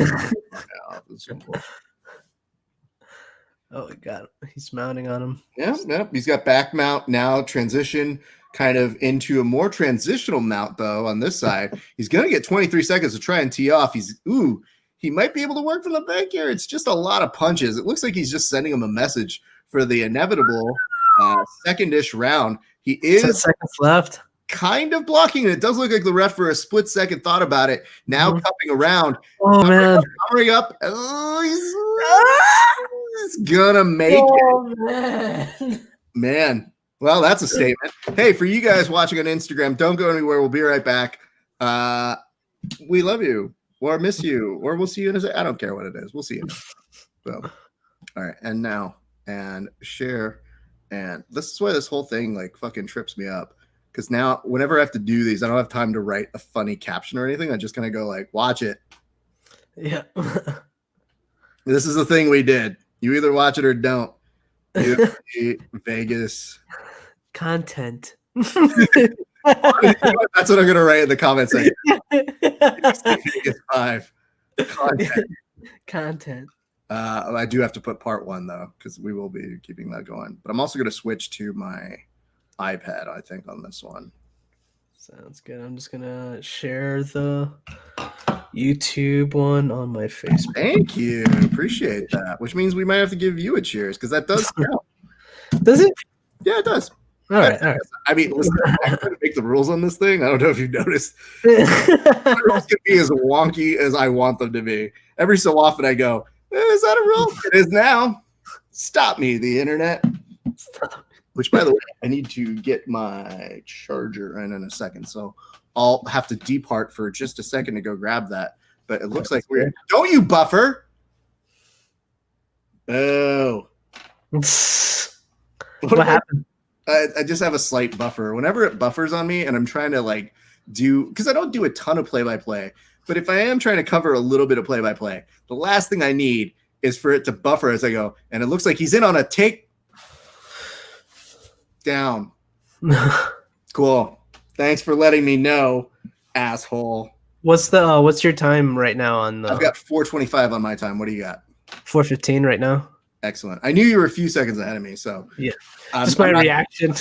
oh my god, he's mounting on him. Yeah, he's got back mount now, transition kind of into a more transitional mount though on this side. He's gonna get 23 seconds to try and tee off. He might be able to work from the back here. It's just a lot of punches. It looks like he's just sending him a message for the inevitable second-ish round. He is 10 seconds left. Kind of blocking it. It does look like the ref for a split second thought about it. Now cupping around. Oh man. Covering up. Oh, he's gonna make it. Man. Well, that's a statement. Hey, for you guys watching on Instagram, don't go anywhere. We'll be right back. We love you, or miss you, or we'll see you in a second. I don't care what it is. We'll see you. So, all right. And now, and share. And this is why this whole thing like fucking trips me up. Because now, whenever I have to do these, I don't have time to write a funny caption or anything. I just kind of go like, watch it. Yeah. This is the thing we did. You either watch it or don't. UFC Vegas content. That's what I'm gonna write in the comments section. UFC 5 content. I do have to put part 1 though, because we will be keeping that going. But I'm also gonna switch to my iPad, I think, on this one. Sounds good. I'm just gonna share the YouTube one on my Facebook. Thank you. Appreciate that. Which means we might have to give you a cheers because that does count. Does it? Yeah, it does. All right. I mean, listen, I'm trying to make the rules on this thing. I don't know if you've noticed. The rules can be as wonky as I want them to be. Every so often I go, is that a rule? It is now. Stop me, the internet. Stop. Which, by the way, I need to get my charger in a second. So I'll have to depart for just a second to go grab that. But it looks like we're... Don't you buffer? Oh. What happened? I just have a slight buffer. Whenever it buffers on me and I'm trying to like do... Because I don't do a ton of play-by-play. But if I am trying to cover a little bit of play-by-play, the last thing I need is for it to buffer as I go. And it looks like he's in on a take down. Cool. Thanks for letting me know, asshole. What's your time right now on the... I've got 4:25 on my time. What do you got? 4:15 right now. Excellent. I knew you were a few seconds ahead of me, so yeah. Just my reaction.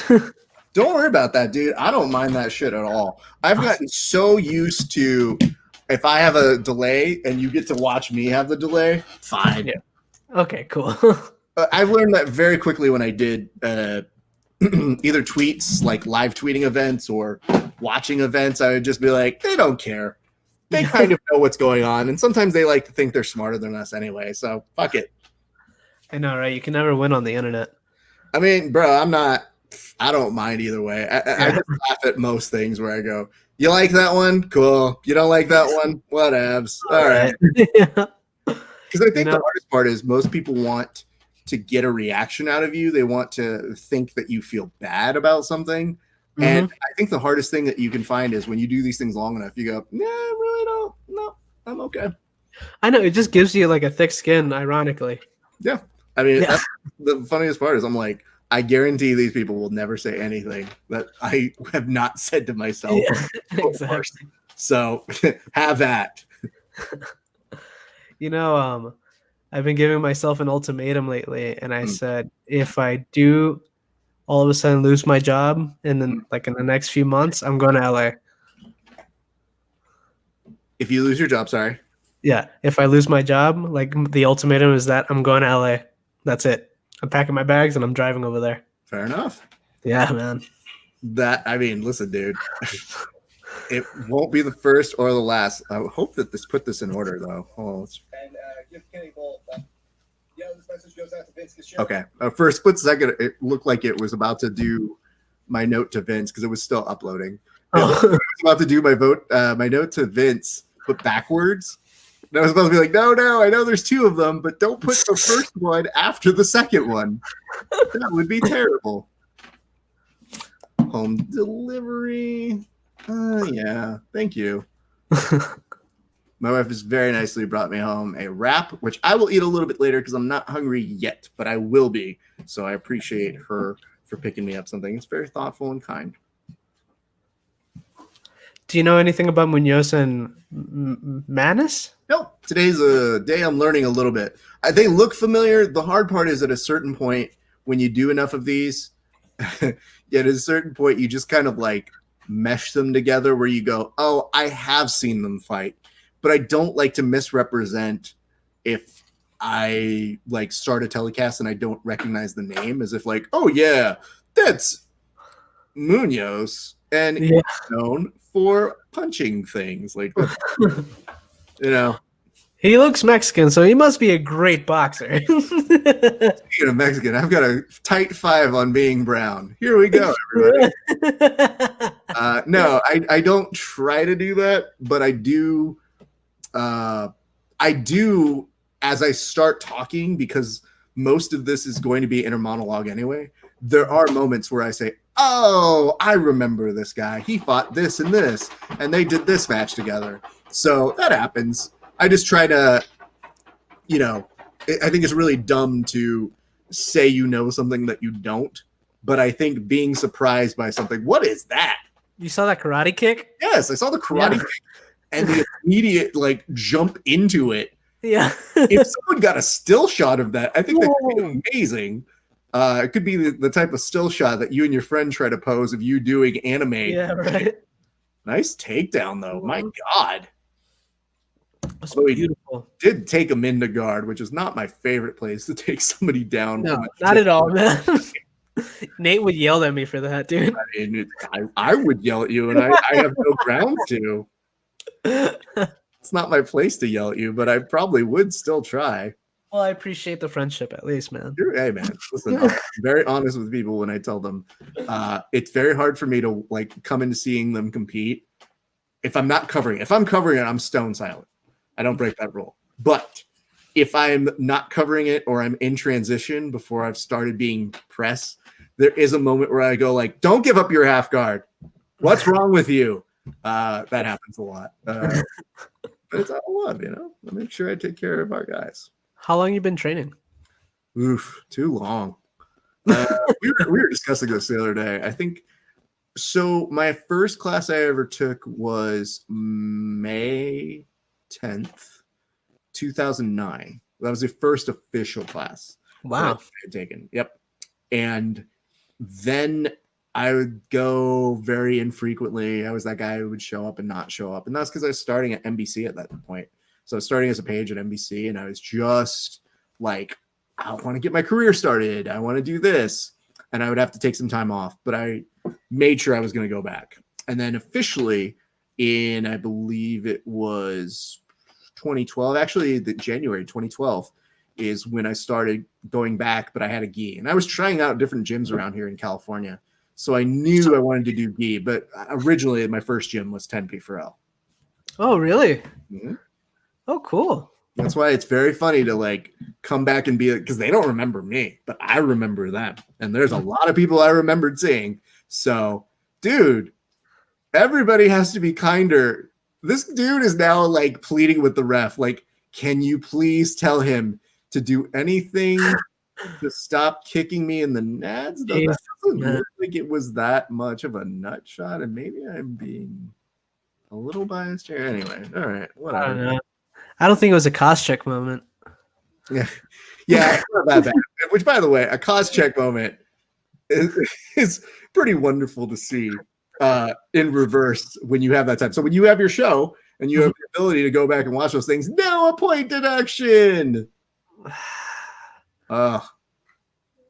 Don't worry about that, dude. I don't mind that shit at all. I've gotten so used to if I have a delay and you get to watch me have the delay, fine. Yeah. Okay, cool. I've learned that very quickly when I did either tweets, like live tweeting events or watching events. I would just be like, they don't care. They kind of know what's going on. And sometimes they like to think they're smarter than us anyway. So fuck it. I know, right? You can never win on the internet. I mean, bro, I don't mind either way. I just laugh at most things where I go, you like that one? Cool. You don't like that one? Whatevs. All right. Yeah. Because I think the hardest part is most people want to get a reaction out of you. They want to think that you feel bad about something. Mm-hmm. And I think the hardest thing that you can find is when you do these things long enough, you go, nah, I really don't. No, I'm okay. I know. It just gives you like a thick skin, ironically. Yeah. I mean, that's the funniest part is I'm like, I guarantee these people will never say anything that I have not said to myself. Yeah, exactly. So have that. You know, I've been giving myself an ultimatum lately, and I said, if I do all of a sudden lose my job and then like in the next few months, I'm going to LA. If you lose your job, sorry. Yeah. If I lose my job, like the ultimatum is that I'm going to LA. That's it. I'm packing my bags and I'm driving over there. Fair enough. Yeah, man. I mean, listen, dude. It won't be the first or the last. I hope that put this in order, though. Oh, and give Kenny Bolt. This message goes out to Vince. Okay. For a split second, it looked like it was about to do my note to Vince because it was still uploading. It was about to do my note to Vince, but backwards. And I was about to be like, no, I know there's two of them, but don't put the first one after the second one. That would be terrible. Home delivery. Yeah, thank you. My wife has very nicely brought me home a wrap, which I will eat a little bit later because I'm not hungry yet, but I will be. So I appreciate her for picking me up something. It's very thoughtful and kind. Do you know anything about Munoz and Manis? No, today's a day I'm learning a little bit. They look familiar. The hard part is at a certain point when you do enough of these, at a certain point you just kind of like mesh them together where you go, oh, I have seen them fight, but I don't like to misrepresent if I like start a telecast and I don't recognize the name as if like, oh yeah, that's Munoz and he's known for punching things like that. You know, he looks Mexican, so he must be a great boxer. Speaking of Mexican, I've got a tight 5 on being brown. Here we go, everybody. No, I don't try to do that, but I do. I do as I start talking, because most of this is going to be inner monologue anyway. There are moments where I say, oh, I remember this guy. He fought this and this, and they did this match together. So that happens. I just try to, I think it's really dumb to say you know something that you don't. But I think being surprised by something, what is that? You saw that karate kick? Yes, I saw the karate kick and the immediate jump into it. Yeah. If someone got a still shot of that, I think that could be amazing. It could be the type of still shot that you and your friend try to pose of you doing anime. Yeah, right. Nice takedown, though. My God. That's beautiful. He did take him into guard, which is not my favorite place to take somebody down. No, not at all, man. Nate would yell at me for that, dude. I mean, I would yell at you, and I have no ground to. It's not my place to yell at you, but I probably would still try. Well, I appreciate the friendship at least, man. Hey, man. Listen, I'm very honest with people when I tell them it's very hard for me to come into seeing them compete if I'm not covering it. If I'm covering it, I'm stone silent. I don't break that rule. But if I'm not covering it or I'm in transition before I've started being press, there is a moment where I go don't give up your half guard. What's wrong with you? That happens a lot. But it's all love, I make sure I take care of our guys. How long you been training? Oof, too long. We were discussing this the other day. I think so. My first class I ever took was May 10th, 2009. That was the first official class. Wow. I had taken. Yep. And then I would go very infrequently. I was that guy who would show up and not show up. And that's because I was starting at NBC at that point. So I was starting as a page at NBC, and I was just like, I want to get my career started. I want to do this. And I would have to take some time off. But I made sure I was going to go back. And then officially in, I believe it was 2012, actually the January 2012 is when I started going back, but I had a gi. And I was trying out different gyms around here in California. So I knew I wanted to do gi, but originally my first gym was 10P4L. Oh, really? Mm-hmm. Oh, cool. That's why it's very funny to like come back and be like, because they don't remember me, but I remember them. And there's a lot of people I remembered seeing. So, dude, everybody has to be kinder. This dude is now like pleading with the ref. Like, can you please tell him to do anything to stop kicking me in the nads? Though that doesn't look like it was that much of a nut shot. And maybe I'm being a little biased here. Anyway, all right, whatever. I don't think it was a cost check moment. Yeah, it's not that bad. Which, by the way, a cost check moment is pretty wonderful to see in reverse when you have that time. So when you have your show and you have the ability to go back and watch those things, no a point deduction.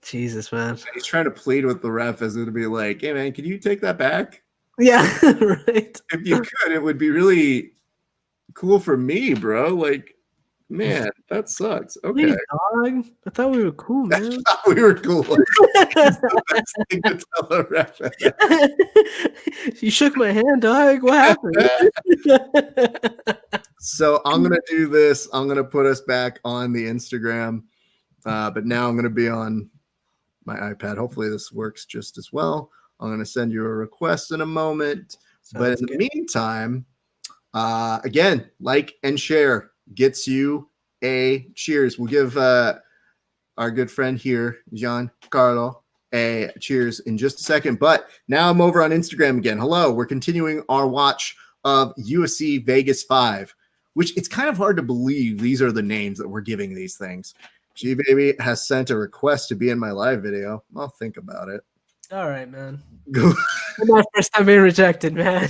Jesus, man. He's trying to plead with the ref as it would be like, hey, man, can you take that back? Yeah, right. If you could, it would be really cool for me, bro. Like, man, that sucks. Okay. Hey, dog. I thought we were cool, man. We were cool. That's the best thing to tell a ref. You shook my hand, dog. What happened? So I'm going to do this. I'm going to put us back on the Instagram. But now I'm going to be on my iPad. Hopefully this works just as well. I'm going to send you a request in a moment. But in the meantime, again, like and share gets you a cheers. We'll give our good friend here, Gian Carlo, a cheers in just a second. But now I'm over on Instagram again. Hello. We're continuing our watch of UFC Vegas 5, which it's kind of hard to believe these are the names that we're giving these things. G Baby has sent a request to be in my live video. I'll think about it. All right, man. My first time being rejected, man.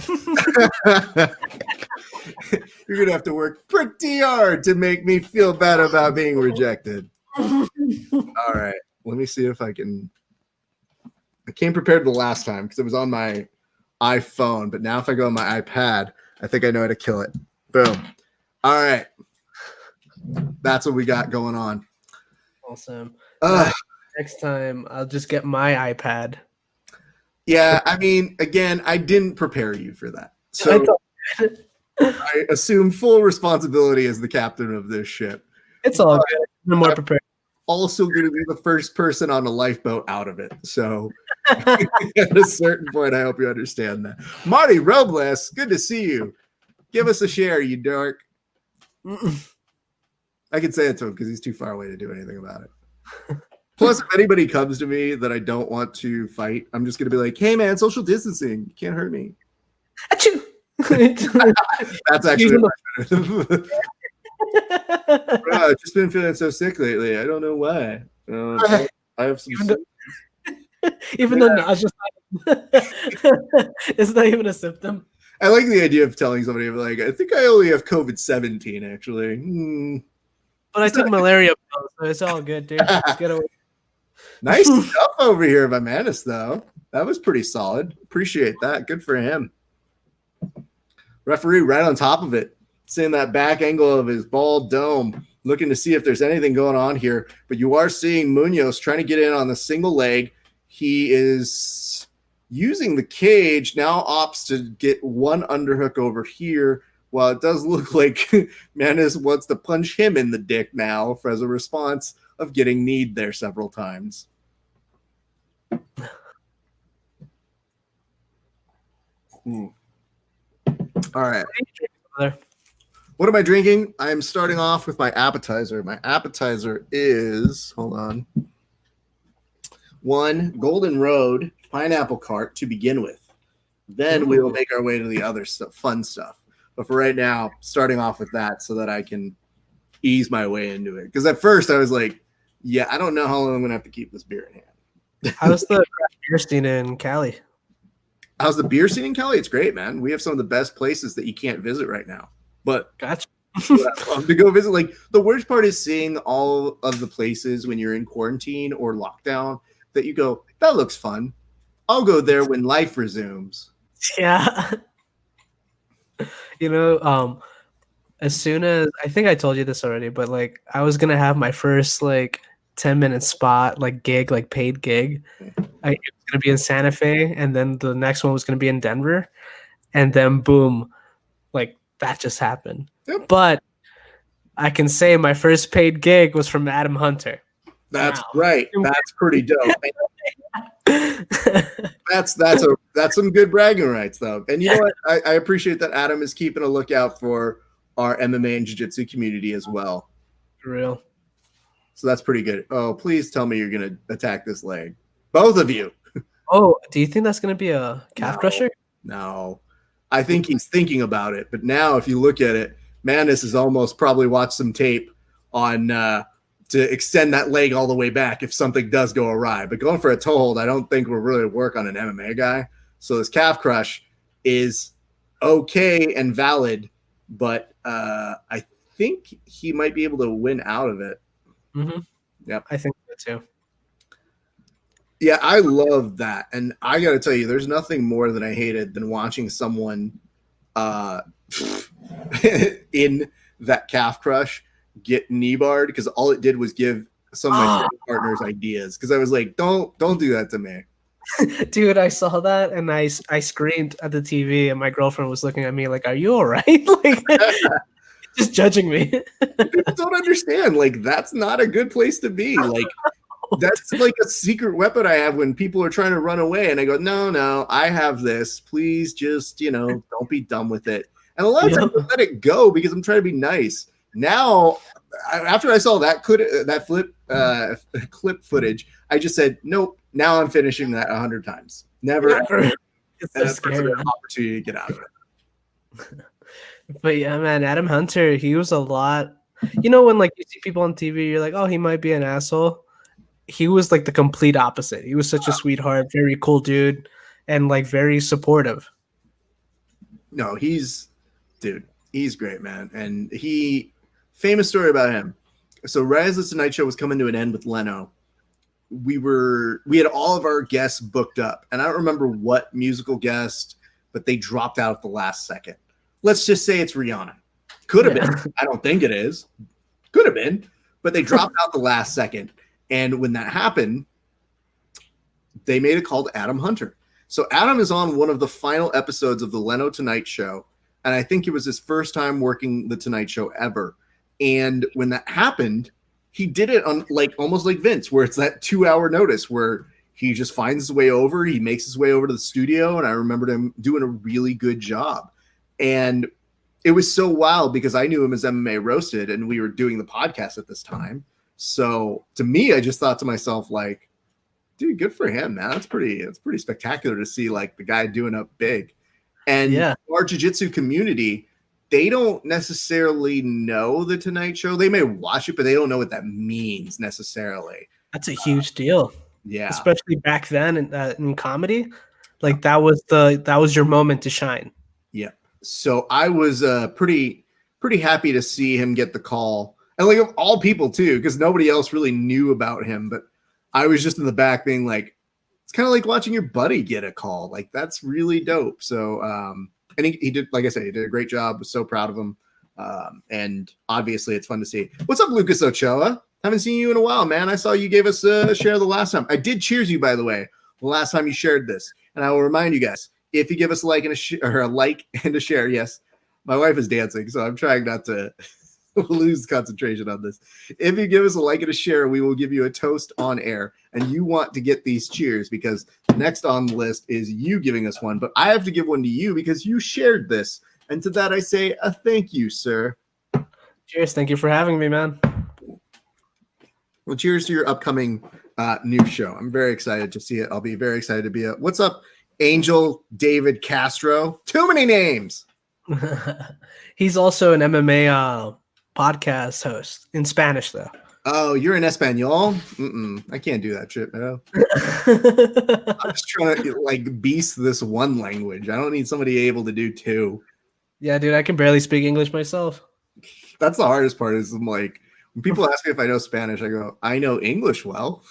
You're going to have to work pretty hard to make me feel bad about being rejected. All right. Let me see if I can. I came prepared the last time because it was on my iPhone. But now if I go on my iPad, I think I know how to kill it. Boom. All right. That's what we got going on. Awesome. Next time, I'll just get my iPad. Yeah, I mean, again, I didn't prepare you for that. So I assume full responsibility as the captain of this ship. It's all good. I'm more prepared. Also going to be the first person on a lifeboat out of it. So at a certain point, I hope you understand that. Marty Robles, good to see you. Give us a share, you dork. I can say it to him because he's too far away to do anything about it. Plus, if anybody comes to me that I don't want to fight, I'm just going to be like, hey, man, social distancing. You can't hurt me. Achoo! That's actually Bro, I've just been feeling so sick lately. I don't know why. I have some even though nausea it's not even a symptom. I like the idea of telling somebody, like, I think I only have COVID-17, actually. But I took malaria pills, so it's all good, dude. Let's get away. Nice stuff over here by Manus, though. That was pretty solid. Appreciate that. Good for him. Referee right on top of it. Seeing that back angle of his bald dome, looking to see if there's anything going on here. But you are seeing Munoz trying to get in on the single leg. He is using the cage, now opts to get one underhook over here. While it does look like Manus wants to punch him in the dick now as a response of getting kneed there several times. All right. What am I drinking? I'm starting off with my appetizer. My appetizer is, hold on, one Golden Road pineapple cart to begin with. Then we will make our way to the other stuff, fun stuff. But for right now, starting off with that so that I can ease my way into it. Because at first I was like, yeah, I don't know how long I'm going to have to keep this beer in hand. How's the craft beer scene in Cali? How's the beer scene in Cali? It's great, man. We have some of the best places that you can't visit right now. But Gotcha. I'd love to go visit. Like, the worst part is seeing all of the places when you're in quarantine or lockdown that you go, that looks fun. I'll go there when life resumes. Yeah. As soon as I think I told you this already, but like I was gonna have my first like 10-minute spot, like gig, like paid gig. It was gonna be in Santa Fe, and then the next one was gonna be in Denver, and then boom, like that just happened. Yep. But I can say my first paid gig was from Adam Hunter. That's Wow. right. That's pretty dope. That's some good bragging rights, though. And you know what? I appreciate that Adam is keeping a lookout for our MMA and jiu-jitsu community as well. For real. So that's pretty good. Oh, please tell me you're gonna attack this leg, both of you. Oh, do you think that's gonna be a calf crusher? No, I think he's thinking about it. But now, if you look at it, Manis has almost probably watched some tape on to extend that leg all the way back if something does go awry. But going for a toe hold, I don't think will really work on an MMA guy. So this calf crush is okay and valid, but I think he might be able to win out of it. Mm-hmm. Yep. I think so too. Yeah, I love that. And I got to tell you, there's nothing more that I hated than watching someone in that calf crush get knee barred, because all it did was give some of my partners ideas. Because I was like, don't do that to me. Dude, I saw that and I screamed at the TV, and my girlfriend was looking at me like, "Are you all right?" Like, just judging me. People don't understand. Like, that's not a good place to be. Like, that's like a secret weapon I have when people are trying to run away, and I go, no, I have this. Please just, don't be dumb with it. And a lot of times I let it go because I'm trying to be nice. Now, after I saw that clip footage, I just said, nope. Now I'm finishing that 100 times. Never. It's so scary. An opportunity to get out of it. But yeah, man, Adam Hunter, he was a lot. When like you see people on TV, you're like, oh, he might be an asshole. He was like the complete opposite. He was such a sweetheart, very cool dude, and like very supportive. No, he's great, man. And famous story about him. So right as the Tonight Show was coming to an end with Leno, we had all of our guests booked up, and I don't remember what musical guest, but they dropped out at the last second. Let's just say it's Rihanna. Could have been. I don't think it is. Could have been, but they dropped out the last second. And when that happened, they made a call to Adam Hunter. So Adam is on one of the final episodes of the Leno Tonight Show, and I think it was his first time working the Tonight Show ever. And when that happened, he did it on almost like Vince, where it's that 2-hour notice where he just finds his way over. He makes his way over to the studio, and I remembered him doing a really good job. And it was so wild because I knew him as MMA Roasted, and we were doing the podcast at this time. So to me, I just thought to myself, like, dude, good for him, man. It's pretty spectacular to see like the guy doing up big. And our jiu-jitsu community, they don't necessarily know the Tonight Show. They may watch it, but they don't know what that means necessarily. That's a huge deal. Yeah. Especially back then in comedy. Like that was your moment to shine. Yeah. So I was pretty happy to see him get the call. And like of all people too, because nobody else really knew about him. But I was just in the back being like, it's kind of like watching your buddy get a call. Like that's really dope. So and he did, like I said, he did a great job. Was so proud of him. And obviously it's fun to see. What's up, Lucas Ochoa? Haven't seen you in a while, man. I saw you gave us a share the last time. I did cheers you, by the way, the last time you shared this. And I will remind you guys, if you give us a like and a share, yes, my wife is dancing, so I'm trying not to lose concentration on this. If you give us a like and a share, we will give you a toast on air. And you want to get these cheers because next on the list is you giving us one. But I have to give one to you because you shared this. And to that I say a thank you, sir. Cheers. Thank you for having me, man. Well, cheers to your upcoming new show. I'm very excited to see it. I'll be very excited to be what's up, Angel David Castro? Too many names. He's also an MMA podcast host in Spanish, though. Oh, you're in Espanol? I can't do that shit, man. I'm just trying to like beast this one language. I don't need somebody able to do two. Yeah, dude, I can barely speak English myself. That's the hardest part. Is I'm like when people ask me if I know Spanish, I go, I know English well,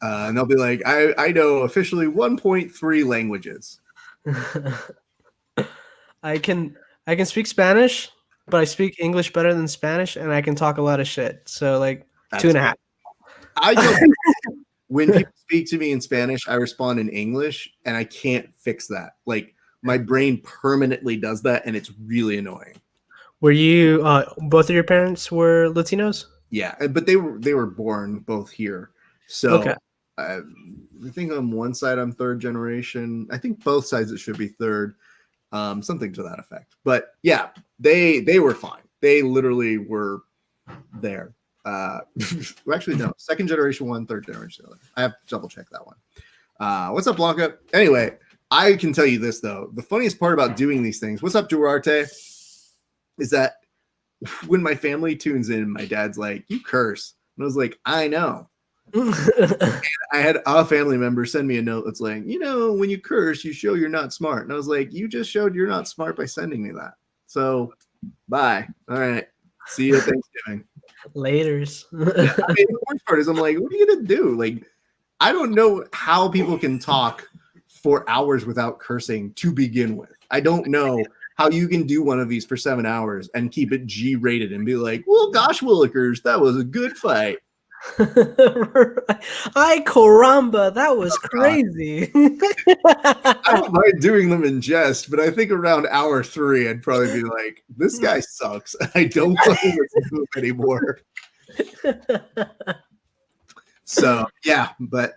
and they'll be like, I know officially 1.3 languages. I can speak Spanish, but I speak English better than Spanish, and I can talk a lot of shit. So like That's 2.5. I don't. When people speak to me in Spanish, I respond in English, and I can't fix that. Like my brain permanently does that, and it's really annoying. Were you both of your parents were Latinos? Yeah, but they were born both here. So Okay. I think on one side I'm third generation. I think both sides it should be third, something to that effect. But yeah, they were fine. They literally were there. Well, actually, no, second generation one, third generation other. I have to double check that one. What's up, Blanca? Anyway, I can tell you this though. The funniest part about doing these things, what's up, Duarte, is that when my family tunes in, my dad's like, "You curse," and I was like, "I know." I had a family member send me a note that's like, when you curse, you show you're not smart. And I was like, you just showed you're not smart by sending me that. So, bye. All right. See you at Thanksgiving. Laters. Yeah, I mean, the worst part is I'm like, what are you going to do? Like, I don't know how people can talk for hours without cursing to begin with. I don't know how you can do one of these for 7 hours and keep it G-rated and be like, well, gosh, Willikers, that was a good fight. Ay caramba, that was crazy. I don't mind doing them in jest, but I think around hour 3, I'd probably be like, this guy sucks. I don't want to listen to him anymore. So, yeah, but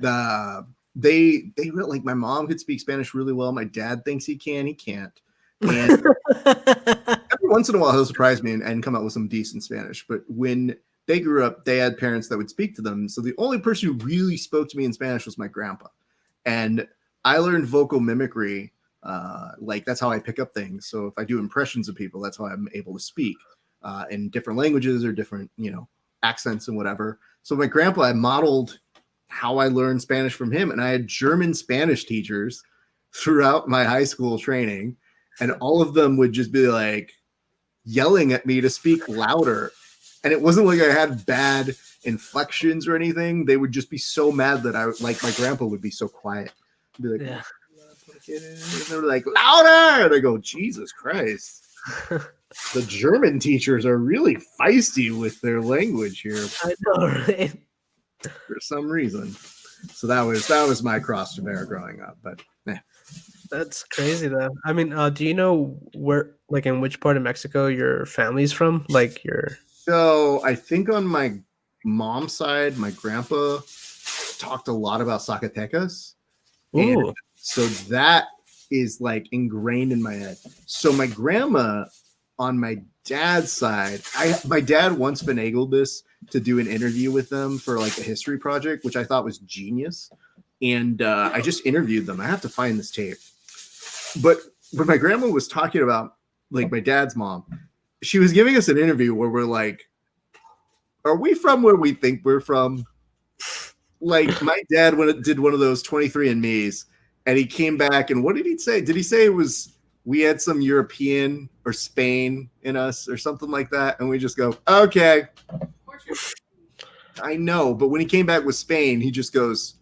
they really, like, my mom could speak Spanish really well. My dad thinks he can. He can't. And every once in a while, he'll surprise me and come out with some decent Spanish. But when they grew up, they had parents that would speak to them. So the only person who really spoke to me in Spanish was my grandpa. And I learned vocal mimicry. Like that's how I pick up things. So if I do impressions of people, that's how I'm able to speak in different languages or different, accents and whatever. So my grandpa, I modeled how I learned Spanish from him. And I had German Spanish teachers throughout my high school training. And all of them would just be like yelling at me to speak louder. And it wasn't like I had bad inflections or anything. They would just be so mad that my grandpa would be so quiet. I'd be like, yeah. And they were like, louder. And I go, Jesus Christ. The German teachers are really feisty with their language here. I know, right? For some reason. So that was my cross to bear growing up. But That's crazy though. I mean, do you know where, like, in which part of Mexico your family's from? Like your. So I think on my mom's side, my grandpa talked a lot about Zacatecas. Ooh. And so that is like ingrained in my head. So my grandma on my dad's side, my dad once finagled this to do an interview with them for like a history project, which I thought was genius. And I just interviewed them. I have to find this tape. But when my grandma was talking about like my dad's mom, she was giving us an interview where we're like, are we from where we think we're from? Like my dad did one of those 23andMe's and he came back and what did he say? Did he say it was we had some European or Spain in us or something like that? And we just go, okay. I know, but when he came back with Spain, he just goes,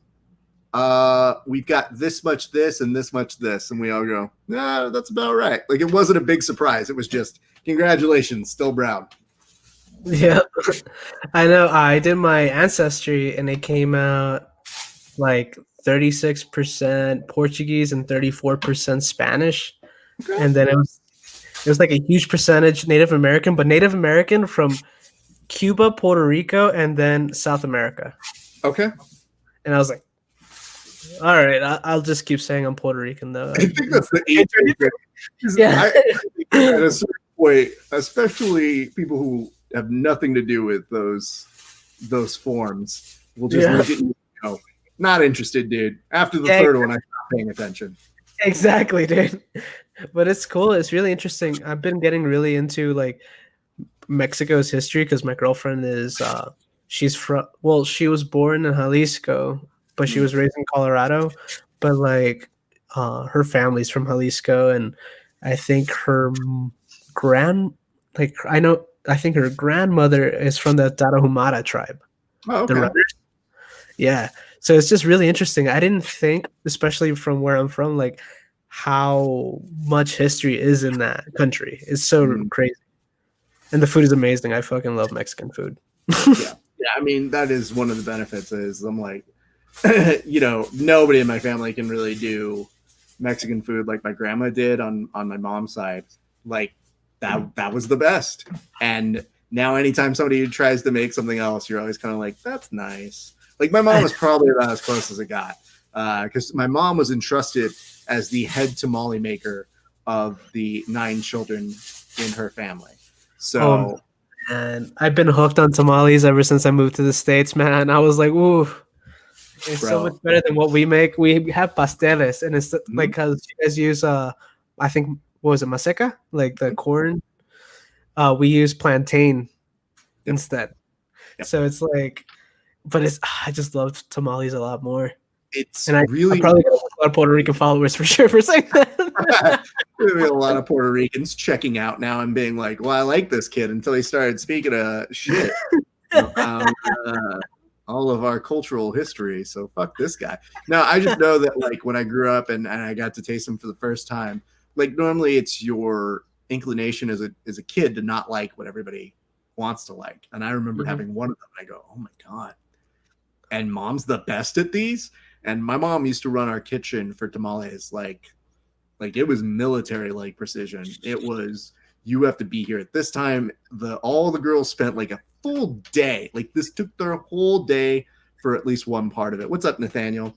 we've got this much this and this much this. And we all go, nah, that's about right. Like it wasn't a big surprise. It was just, congratulations, still brown. Yeah, I know. I did my ancestry and it came out like 36% Portuguese and 34% Spanish. Okay. And then it was like a huge percentage Native American, but Native American from Cuba, Puerto Rico, and then South America. Okay. And I was like, all right, I'll just keep saying I'm Puerto Rican though. I think that's the age. Yeah. At a certain point, especially people who have nothing to do with those forms, will just look at you, not interested, dude. After the third one, I stopped paying attention. Exactly, dude. But it's cool. It's really interesting. I've been getting really into like Mexico's history because my girlfriend is she was born in Jalisco, but she was raised in Colorado. But like, her family's from Jalisco, and I think I think her grandmother is from the Tarahumara tribe. Oh, The okay. runners. Yeah. So it's just really interesting. I didn't think, especially from where I'm from, like how much history is in that country. It's so crazy. And the food is amazing. I fucking love Mexican food. Yeah. I mean, that is one of the benefits is I'm like, nobody in my family can really do Mexican food like my grandma did on my mom's side. Like that was the best. And now anytime somebody tries to make something else, you're always kind of like, that's nice. Like my mom was probably about as close as it got. Because my mom was entrusted as the head tamale maker of the 9 children in her family. So and I've been hooked on tamales ever since I moved to the States, man. I was like, ooh, it's so much better than what we make. We have pasteles, and it's like because you guys use I think what was it, maseca, like the corn. We use plantain instead. Yep. So it's like, but I just love tamales a lot more. It's I'm probably got a lot of Puerto Rican followers for sure for saying that. There'll be a lot of Puerto Ricans checking out now and being like, well, I like this kid until he started speaking shit about all of our cultural history. So fuck this guy. No, I just know that like when I grew up and I got to taste them for the first time, like normally it's your inclination as a kid to not like what everybody wants to like. And I remember having one of them and I go, oh my God. And mom's the best at these. And my mom used to run our kitchen for tamales like it was military like precision. It was, you have to be here at this time. All the girls spent like a full day. Like this took their whole day for at least one part of it. What's up, Nathaniel?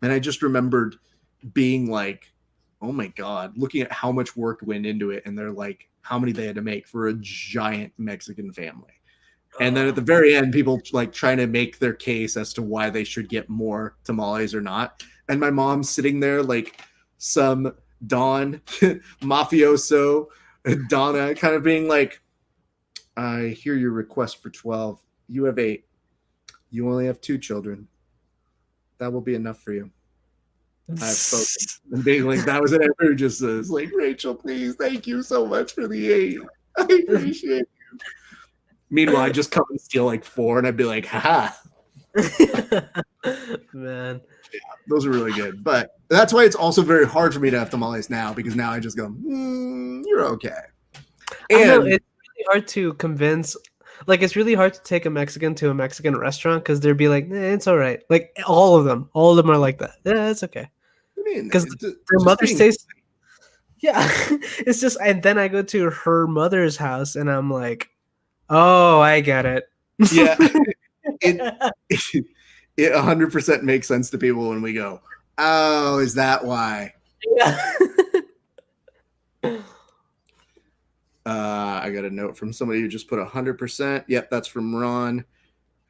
And I just remembered being like, oh my God, looking at how much work went into it. And they're like, how many they had to make for a giant Mexican family. And then at the very end, people like trying to make their case as to why they should get more tamales or not. And my mom's sitting there like some Don mafioso Donna kind of being like, I hear your request for 12. You have 8. You only have 2 children. That will be enough for you. I have spoken. And being like, that was it. Everyone just says like, Rachel, please, thank you so much for the 8. I appreciate it. Meanwhile, I just come and steal like 4, and I'd be like, haha. Man. Yeah, those are really good. But that's why it's also very hard for me to have tamales now, because now I just go, you're okay. And I know, it's really hard to convince. Like, it's really hard to take a Mexican to a Mexican restaurant because they'd be like, it's all right. Like, all of them are like that. Yeah, it's okay. I mean, because their mother's taste. Yeah. It's just, and then I go to her mother's house, and I'm like, oh, I get it. Yeah. It 100% makes sense to people when we go, oh, is that why? Yeah. I got a note from somebody who just put 100%. Yep, that's from Ron,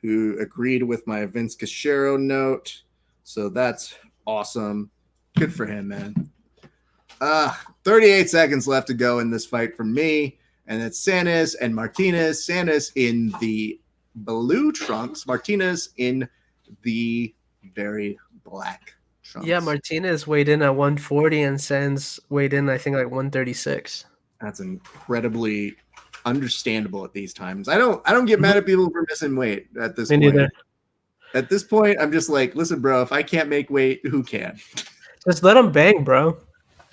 who agreed with my Vince Cachero note. So that's awesome. Good for him, man. 38 seconds left to go in this fight for me. And it's Sanis and Martinez. Sanis in the blue trunks. Martinez in the very black trunks. Yeah, Martinez weighed in at 140 and Sanis weighed in, I think, like 136. That's incredibly understandable at these times. I don't get mad at people for missing weight at this point. Neither. At this point, I'm just like, listen, bro, if I can't make weight, who can? Just let them bang, bro.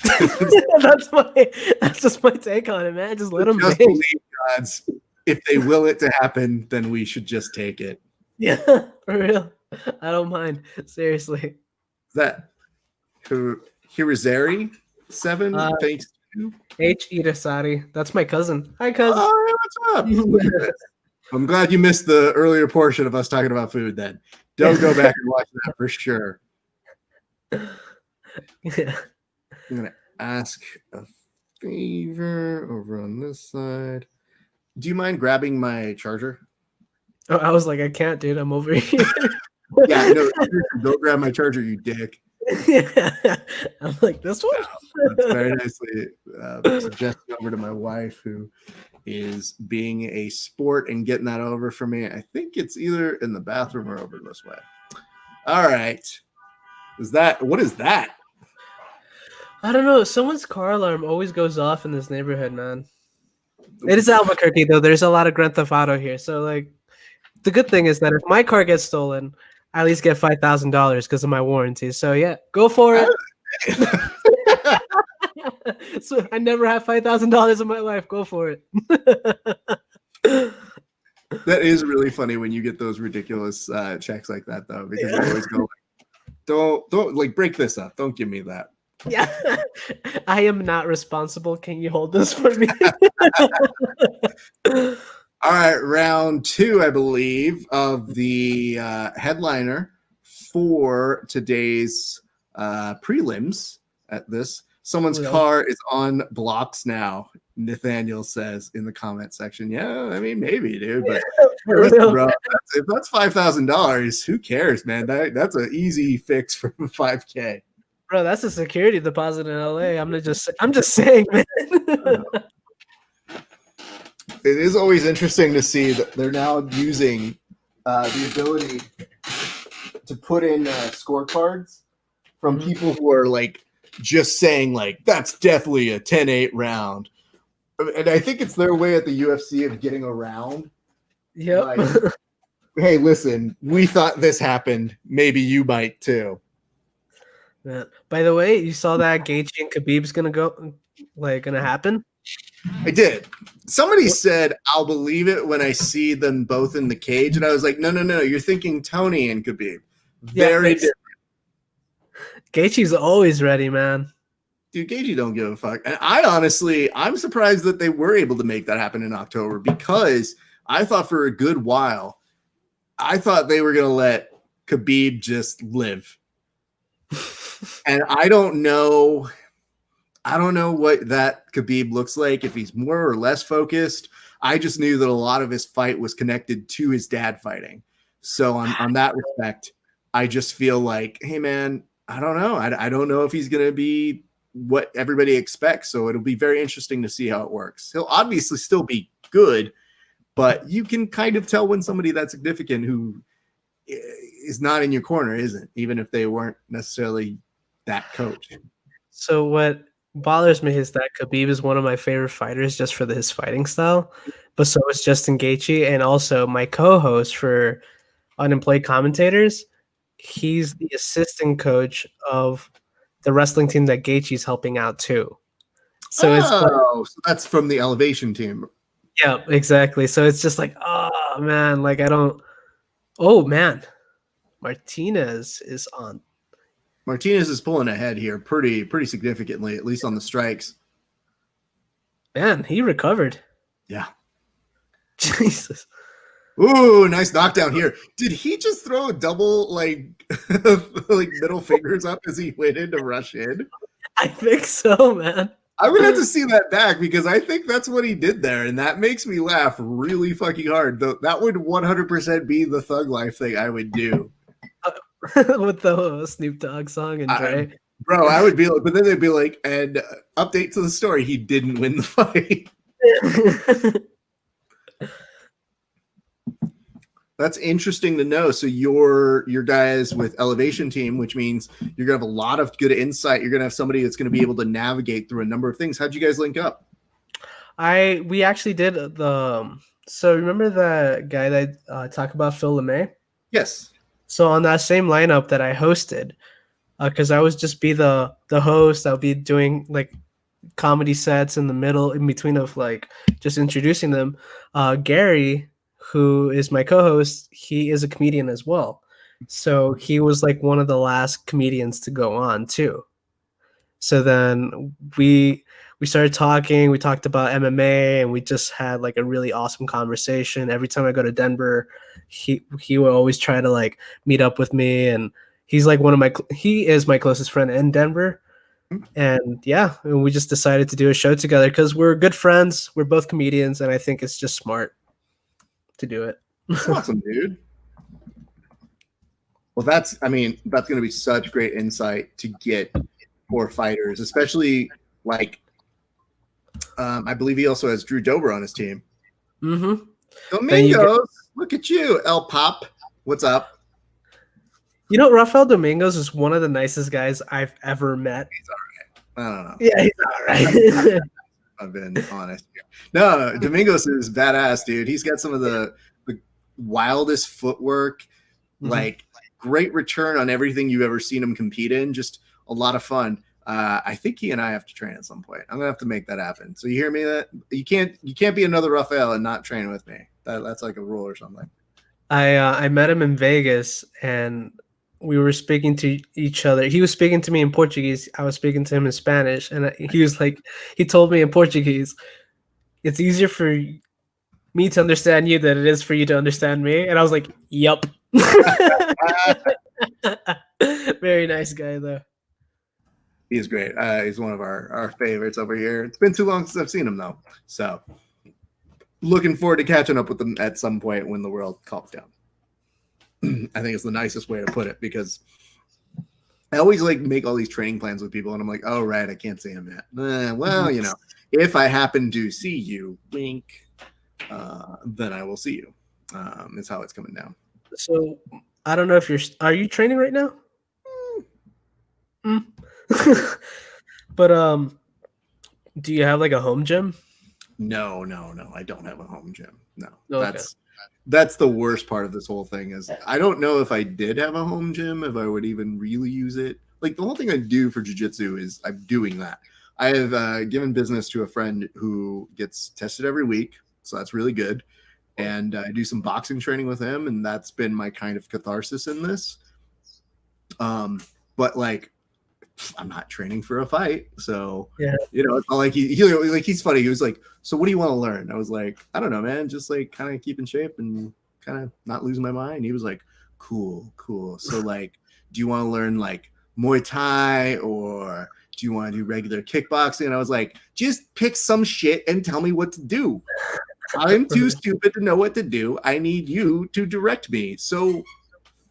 That's just my take on it, man. Just let them bang. Believe God's. If they will it to happen, then we should just take it. Yeah, for real. I don't mind. Seriously. Is that Hirizari 7? Thanks to H. Irasari. That's my cousin. Hi, cousin. Oh, what's up? Look at this. I'm glad you missed the earlier portion of us talking about food then. Don't go back and watch that for sure. Yeah. I'm going to ask a favor over on this side. Do you mind grabbing my charger? Oh, I was like, I can't, dude. I'm over here. Yeah, no, don't grab my charger, you dick. Yeah. I'm like, this one? That's very nicely suggested over to my wife, who is being a sport and getting that over for me. I think it's either in the bathroom or over this way. All right. What is that? I don't know. Someone's car alarm always goes off in this neighborhood, man. It is Albuquerque, though. There's a lot of Grand Theft Auto here. So, like, the good thing is that if my car gets stolen, I at least get $5,000 because of my warranty. So, yeah, go for it. So I never have $5,000 in my life. Go for it. That is really funny when you get those ridiculous checks like that, though, because you always go, don't like break this up. Don't give me that. Yeah, I am not responsible. Can you hold this for me? All right, round 2, I believe, of the headliner for today's prelims at this. Someone's car is on blocks now, Nathaniel says in the comment section. Yeah, I mean, maybe, dude. But listen, bro, if that's $5,000, who cares, man? That's an easy fix for $5K. Bro, that's a security deposit in LA. I'm just saying, man. It is always interesting to see that they're now using the ability to put in scorecards from people who are like just saying like that's definitely a 10-8 round, and I think it's their way at the UFC of getting around. Yep. Like, hey, listen, we thought this happened. Maybe you might too. Yeah. By the way, you saw that Gaethje and Khabib's gonna happen? I did. Somebody said, I'll believe it when I see them both in the cage. And I was like, no. You're thinking Tony and Khabib. Very different. Gaethje's always ready, man. Dude, Gaethje don't give a fuck. And I'm surprised that they were able to make that happen in October, because I thought for a good while, I thought they were going to let Khabib just live. And I don't know what that Khabib looks like, if he's more or less focused. I just knew that a lot of his fight was connected to his dad fighting. So on that respect, I just feel like, hey, man, I don't know. I don't know if he's going to be what everybody expects. So it'll be very interesting to see how it works. He'll obviously still be good, but you can kind of tell when somebody that's significant who is not in your corner isn't, even if they weren't necessarily that coach. So what bothers me is that Khabib is one of my favorite fighters just for his fighting style, but so is Justin Gaethje, and also my co-host for Unemployed Commentators. He's the assistant coach of the wrestling team that Gaethje's helping out too. So so that's from the Elevation team. Yeah, exactly. So it's just like, oh man, like I don't. Oh man, Martinez is on. Martinez is pulling ahead here pretty significantly, at least on the strikes. Man, he recovered. Yeah. Jesus. Ooh, nice knockdown here. Did he just throw a double like middle fingers up as he went in to rush in? I think so, man. I'm gonna have to see that back, because I think that's what he did there, and that makes me laugh really fucking hard. That would 100% be the Thug Life thing I would do. With the Snoop Dogg song and Dre. Bro, I would be like, but then they'd be like, and update to the story, he didn't win the fight. That's interesting to know. So your guys with Elevation team, which means you're gonna have a lot of good insight. You're gonna have somebody that's gonna be able to navigate through a number of things. How'd you guys link up? We actually did so remember the guy that talked about Phil LeMay? Yes. So on that same lineup that I hosted, because I was just be the host, I'll be doing like comedy sets in the middle, in between of like just introducing them. Gary, who is my co-host, he is a comedian as well. So he was like one of the last comedians to go on too. So then we started talking, we talked about MMA, and we just had like a really awesome conversation. Every time I go to Denver, he will always try to like meet up with me, and he's like he is my closest friend in Denver. And yeah, and we just decided to do a show together because we're good friends. We're both comedians, and I think it's just smart to do it. Awesome, dude. Well, that's going to be such great insight to get for fighters, especially like I believe he also has Drew Dober on his team. Mm-hmm. Domingos, look at you, El Pop. What's up? You know, Rafael Domingos is one of the nicest guys I've ever met. I don't know. Yeah, he's all right. I've been honest here. No, Domingos is badass, dude. He's got some of the wildest footwork, like great return on everything you've ever seen him compete in. Just a lot of fun. I think he and I have to train at some point. I'm gonna have to make that happen. So you hear me? That you can't be another Rafael and not train with me. That's like a rule or something. I met him in Vegas, and we were speaking to each other. He was speaking to me in Portuguese. I was speaking to him in Spanish, and he was like, he told me in Portuguese, "It's easier for me to understand you than it is for you to understand me." And I was like, "Yup." Very nice guy, though. He's great. He's one of our favorites over here. It's been too long since I've seen him, though. So looking forward to catching up with him at some point when the world calms down. I think it's the nicest way to put it, because I always like make all these training plans with people, and I'm like, oh, right, I can't see him yet. Well, you know, if I happen to see you, wink, then I will see you. Is how it's coming down. So I don't know if are you training right now? But do you have like a home gym? No, I don't have a home gym. No, Okay. That's the worst part of this whole thing. Is I don't know if I did have a home gym, if I would even really use it. Like the whole thing I do for jiu-jitsu is I'm doing that. I have given business to a friend who gets tested every week, so that's really good. And I do some boxing training with him, and that's been my kind of catharsis in this. But like, I'm not training for a fight, so yeah, you know, it's not like he's funny. He was like, "So what do you want to learn?" I was like, "I don't know, man. Just like kind of keep in shape and kind of not losing my mind." He was like, "Cool. So like, do you want to learn like Muay Thai or do you want to do regular kickboxing?" And I was like, "Just pick some shit and tell me what to do. I'm too stupid to know what to do. I need you to direct me. So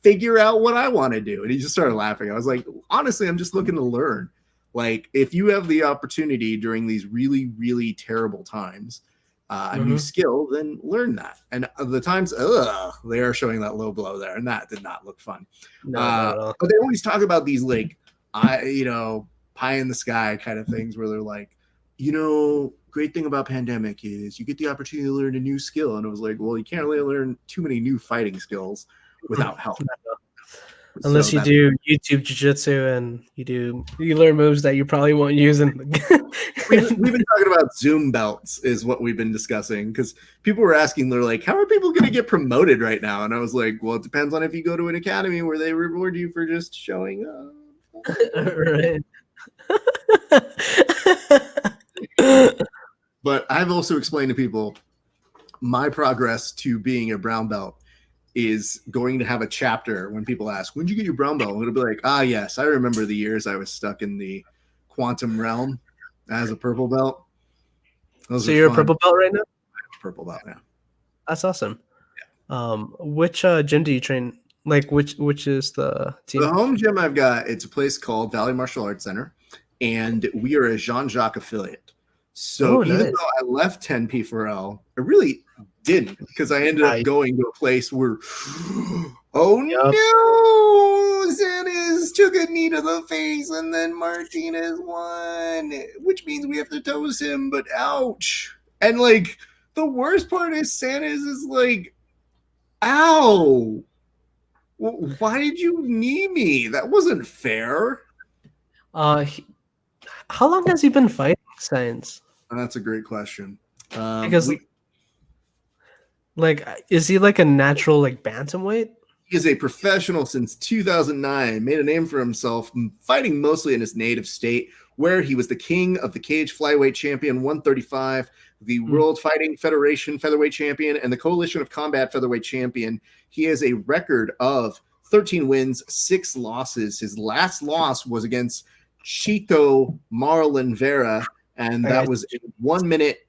figure out what I want to do." And he just started laughing. I was like, honestly, I'm just looking to learn. Like, if you have the opportunity during these really, really terrible times, a new skill, then learn that. And the times, they are showing that low blow there, and that did not look fun. No. But they always talk about these like, pie in the sky kind of things where they're like, great thing about pandemic is you get the opportunity to learn a new skill. And it was like, well, you can't really learn too many new fighting skills without help. Unless you do YouTube jiu-jitsu and you learn moves that you probably won't use. And we've been talking about Zoom belts is what we've been discussing, because people were asking, they're like, how are people going to get promoted right now? And I was like, well, it depends on if you go to an academy where they reward you for just showing up. Right. But I've also explained to people my progress to being a brown belt is going to have a chapter when people ask, when did you get your brown belt? And it'll be like, yes, I remember the years I was stuck in the quantum realm as a purple belt. So you're fun. A purple belt right now? Purple belt, yeah. That's awesome. Yeah. Which gym do you train? Like which is the team? The home gym I've got, it's a place called Valley Martial Arts Center, and we are a Jean-Jacques affiliate. So even though I left 10P4L, I really didn't, because I ended up going to a place where, no, Sanchez took a knee to the face, and then Martinez won, which means we have to toast him, but ouch. And like, the worst part is Sanchez is like, ow, why did you knee me? That wasn't fair. How long has he been fighting, Science? That's a great question. Because is he like a natural like bantamweight? He is a professional since 2009, made a name for himself fighting mostly in his native state, where he was the king of the cage flyweight champion 135, the World Fighting Federation featherweight champion, and the Coalition of Combat featherweight champion. He has a record of 13 wins, 6 losses. His last loss was against Chito Marlon Vera, and that was a 1 minute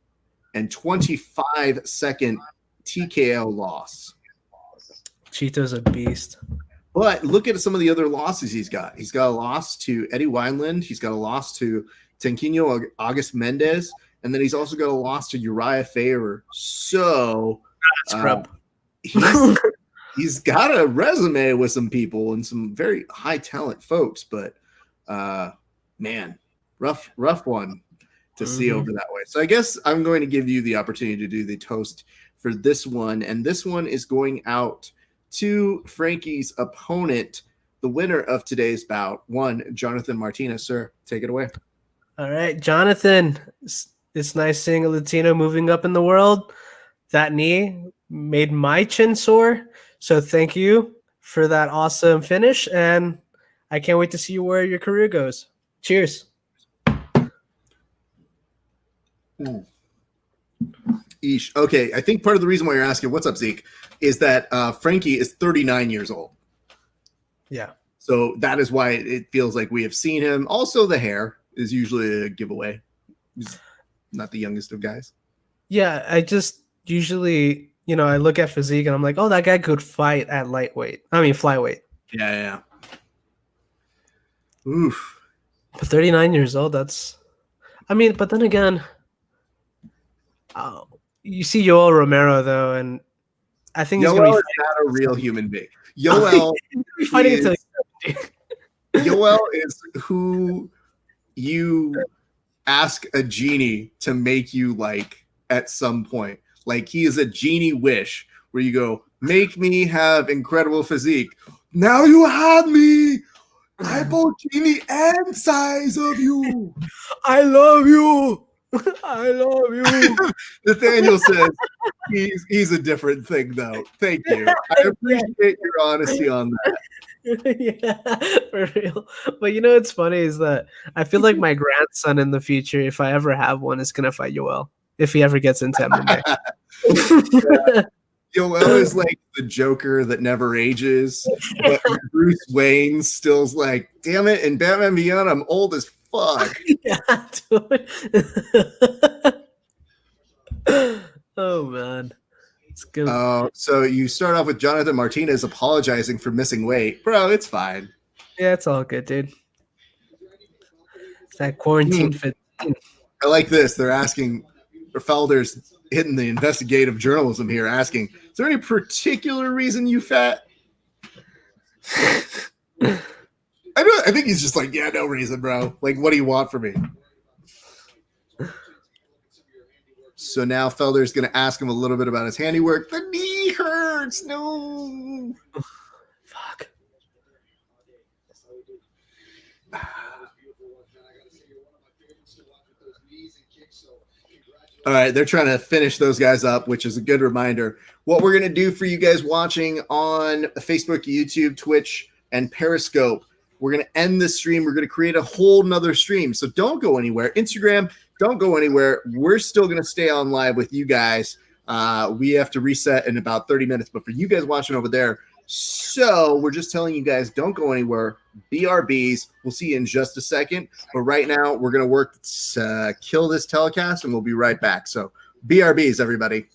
and 25-second TKO loss. Chito's a beast. But look at some of the other losses he's got. He's got a loss to Eddie Wineland. He's got a loss to Tenquinho August Mendez, and then he's also got a loss to Uriah Faber. So he's got a resume with some people and some very high talent folks, but man, rough one to see over that way. So I guess I'm going to give you the opportunity to do the toast for this one, and this one is going out to Frankie's opponent, the winner of today's bout, Jonathan Martinez. Sir, take it away. All right, Jonathan, it's nice seeing a Latino moving up in the world. That knee made my chin sore, so thank you for that awesome finish, and I can't wait to see where your career goes. Cheers. Eesh. Okay, I think part of the reason why you're asking, what's up, Zeke, is that Frankie is 39 years old. Yeah. So that is why it feels like we have seen him. Also, the hair is usually a giveaway. He's not the youngest of guys. Yeah, I just usually, I look at physique and I'm like, oh, that guy could fight at flyweight. Yeah. Oof. But 39 years old, but then again, you see Yoel Romero, though, and I think he's going to be not a real human being. Yoel is who you ask a genie to make you like at some point. Like, he is a genie wish where you go, make me have incredible physique. Now you have me. Hypo-genie and size of you. I love you. I love you. Nathaniel says he's a different thing, though. Thank you. I appreciate your honesty on that. Yeah, for real. But what's funny is that I feel like my grandson in the future, if I ever have one, is gonna fight Yoel if he ever gets into MMA. Yeah. Yoel is like the Joker that never ages, but Bruce Wayne still's like, damn it, in Batman Beyond, I'm old as fuck. Yeah, dude. Oh man. It's good. So you start off with Jonathan Martinez apologizing for missing weight. Bro, it's fine. Yeah, it's all good, dude. It's that quarantine fit. I like this. They're asking, Felder's hitting the investigative journalism here, asking, is there any particular reason you fat? I think he's just like, yeah, no reason, bro. Like, what do you want from me? So now Felder's going to ask him a little bit about his handiwork. The knee hurts. No. Fuck. All right, they're trying to finish those guys up, which is a good reminder. What we're going to do for you guys watching on Facebook, YouTube, Twitch, and Periscope, we're going to end this stream. We're going to create a whole nother stream. So don't go anywhere. Instagram, don't go anywhere. We're still going to stay on live with you guys. We have to reset in about 30 minutes. But for you guys watching over there, so we're just telling you guys, don't go anywhere. BRBs. We'll see you in just a second. But right now, we're going to work to kill this telecast, and we'll be right back. So BRBs, everybody.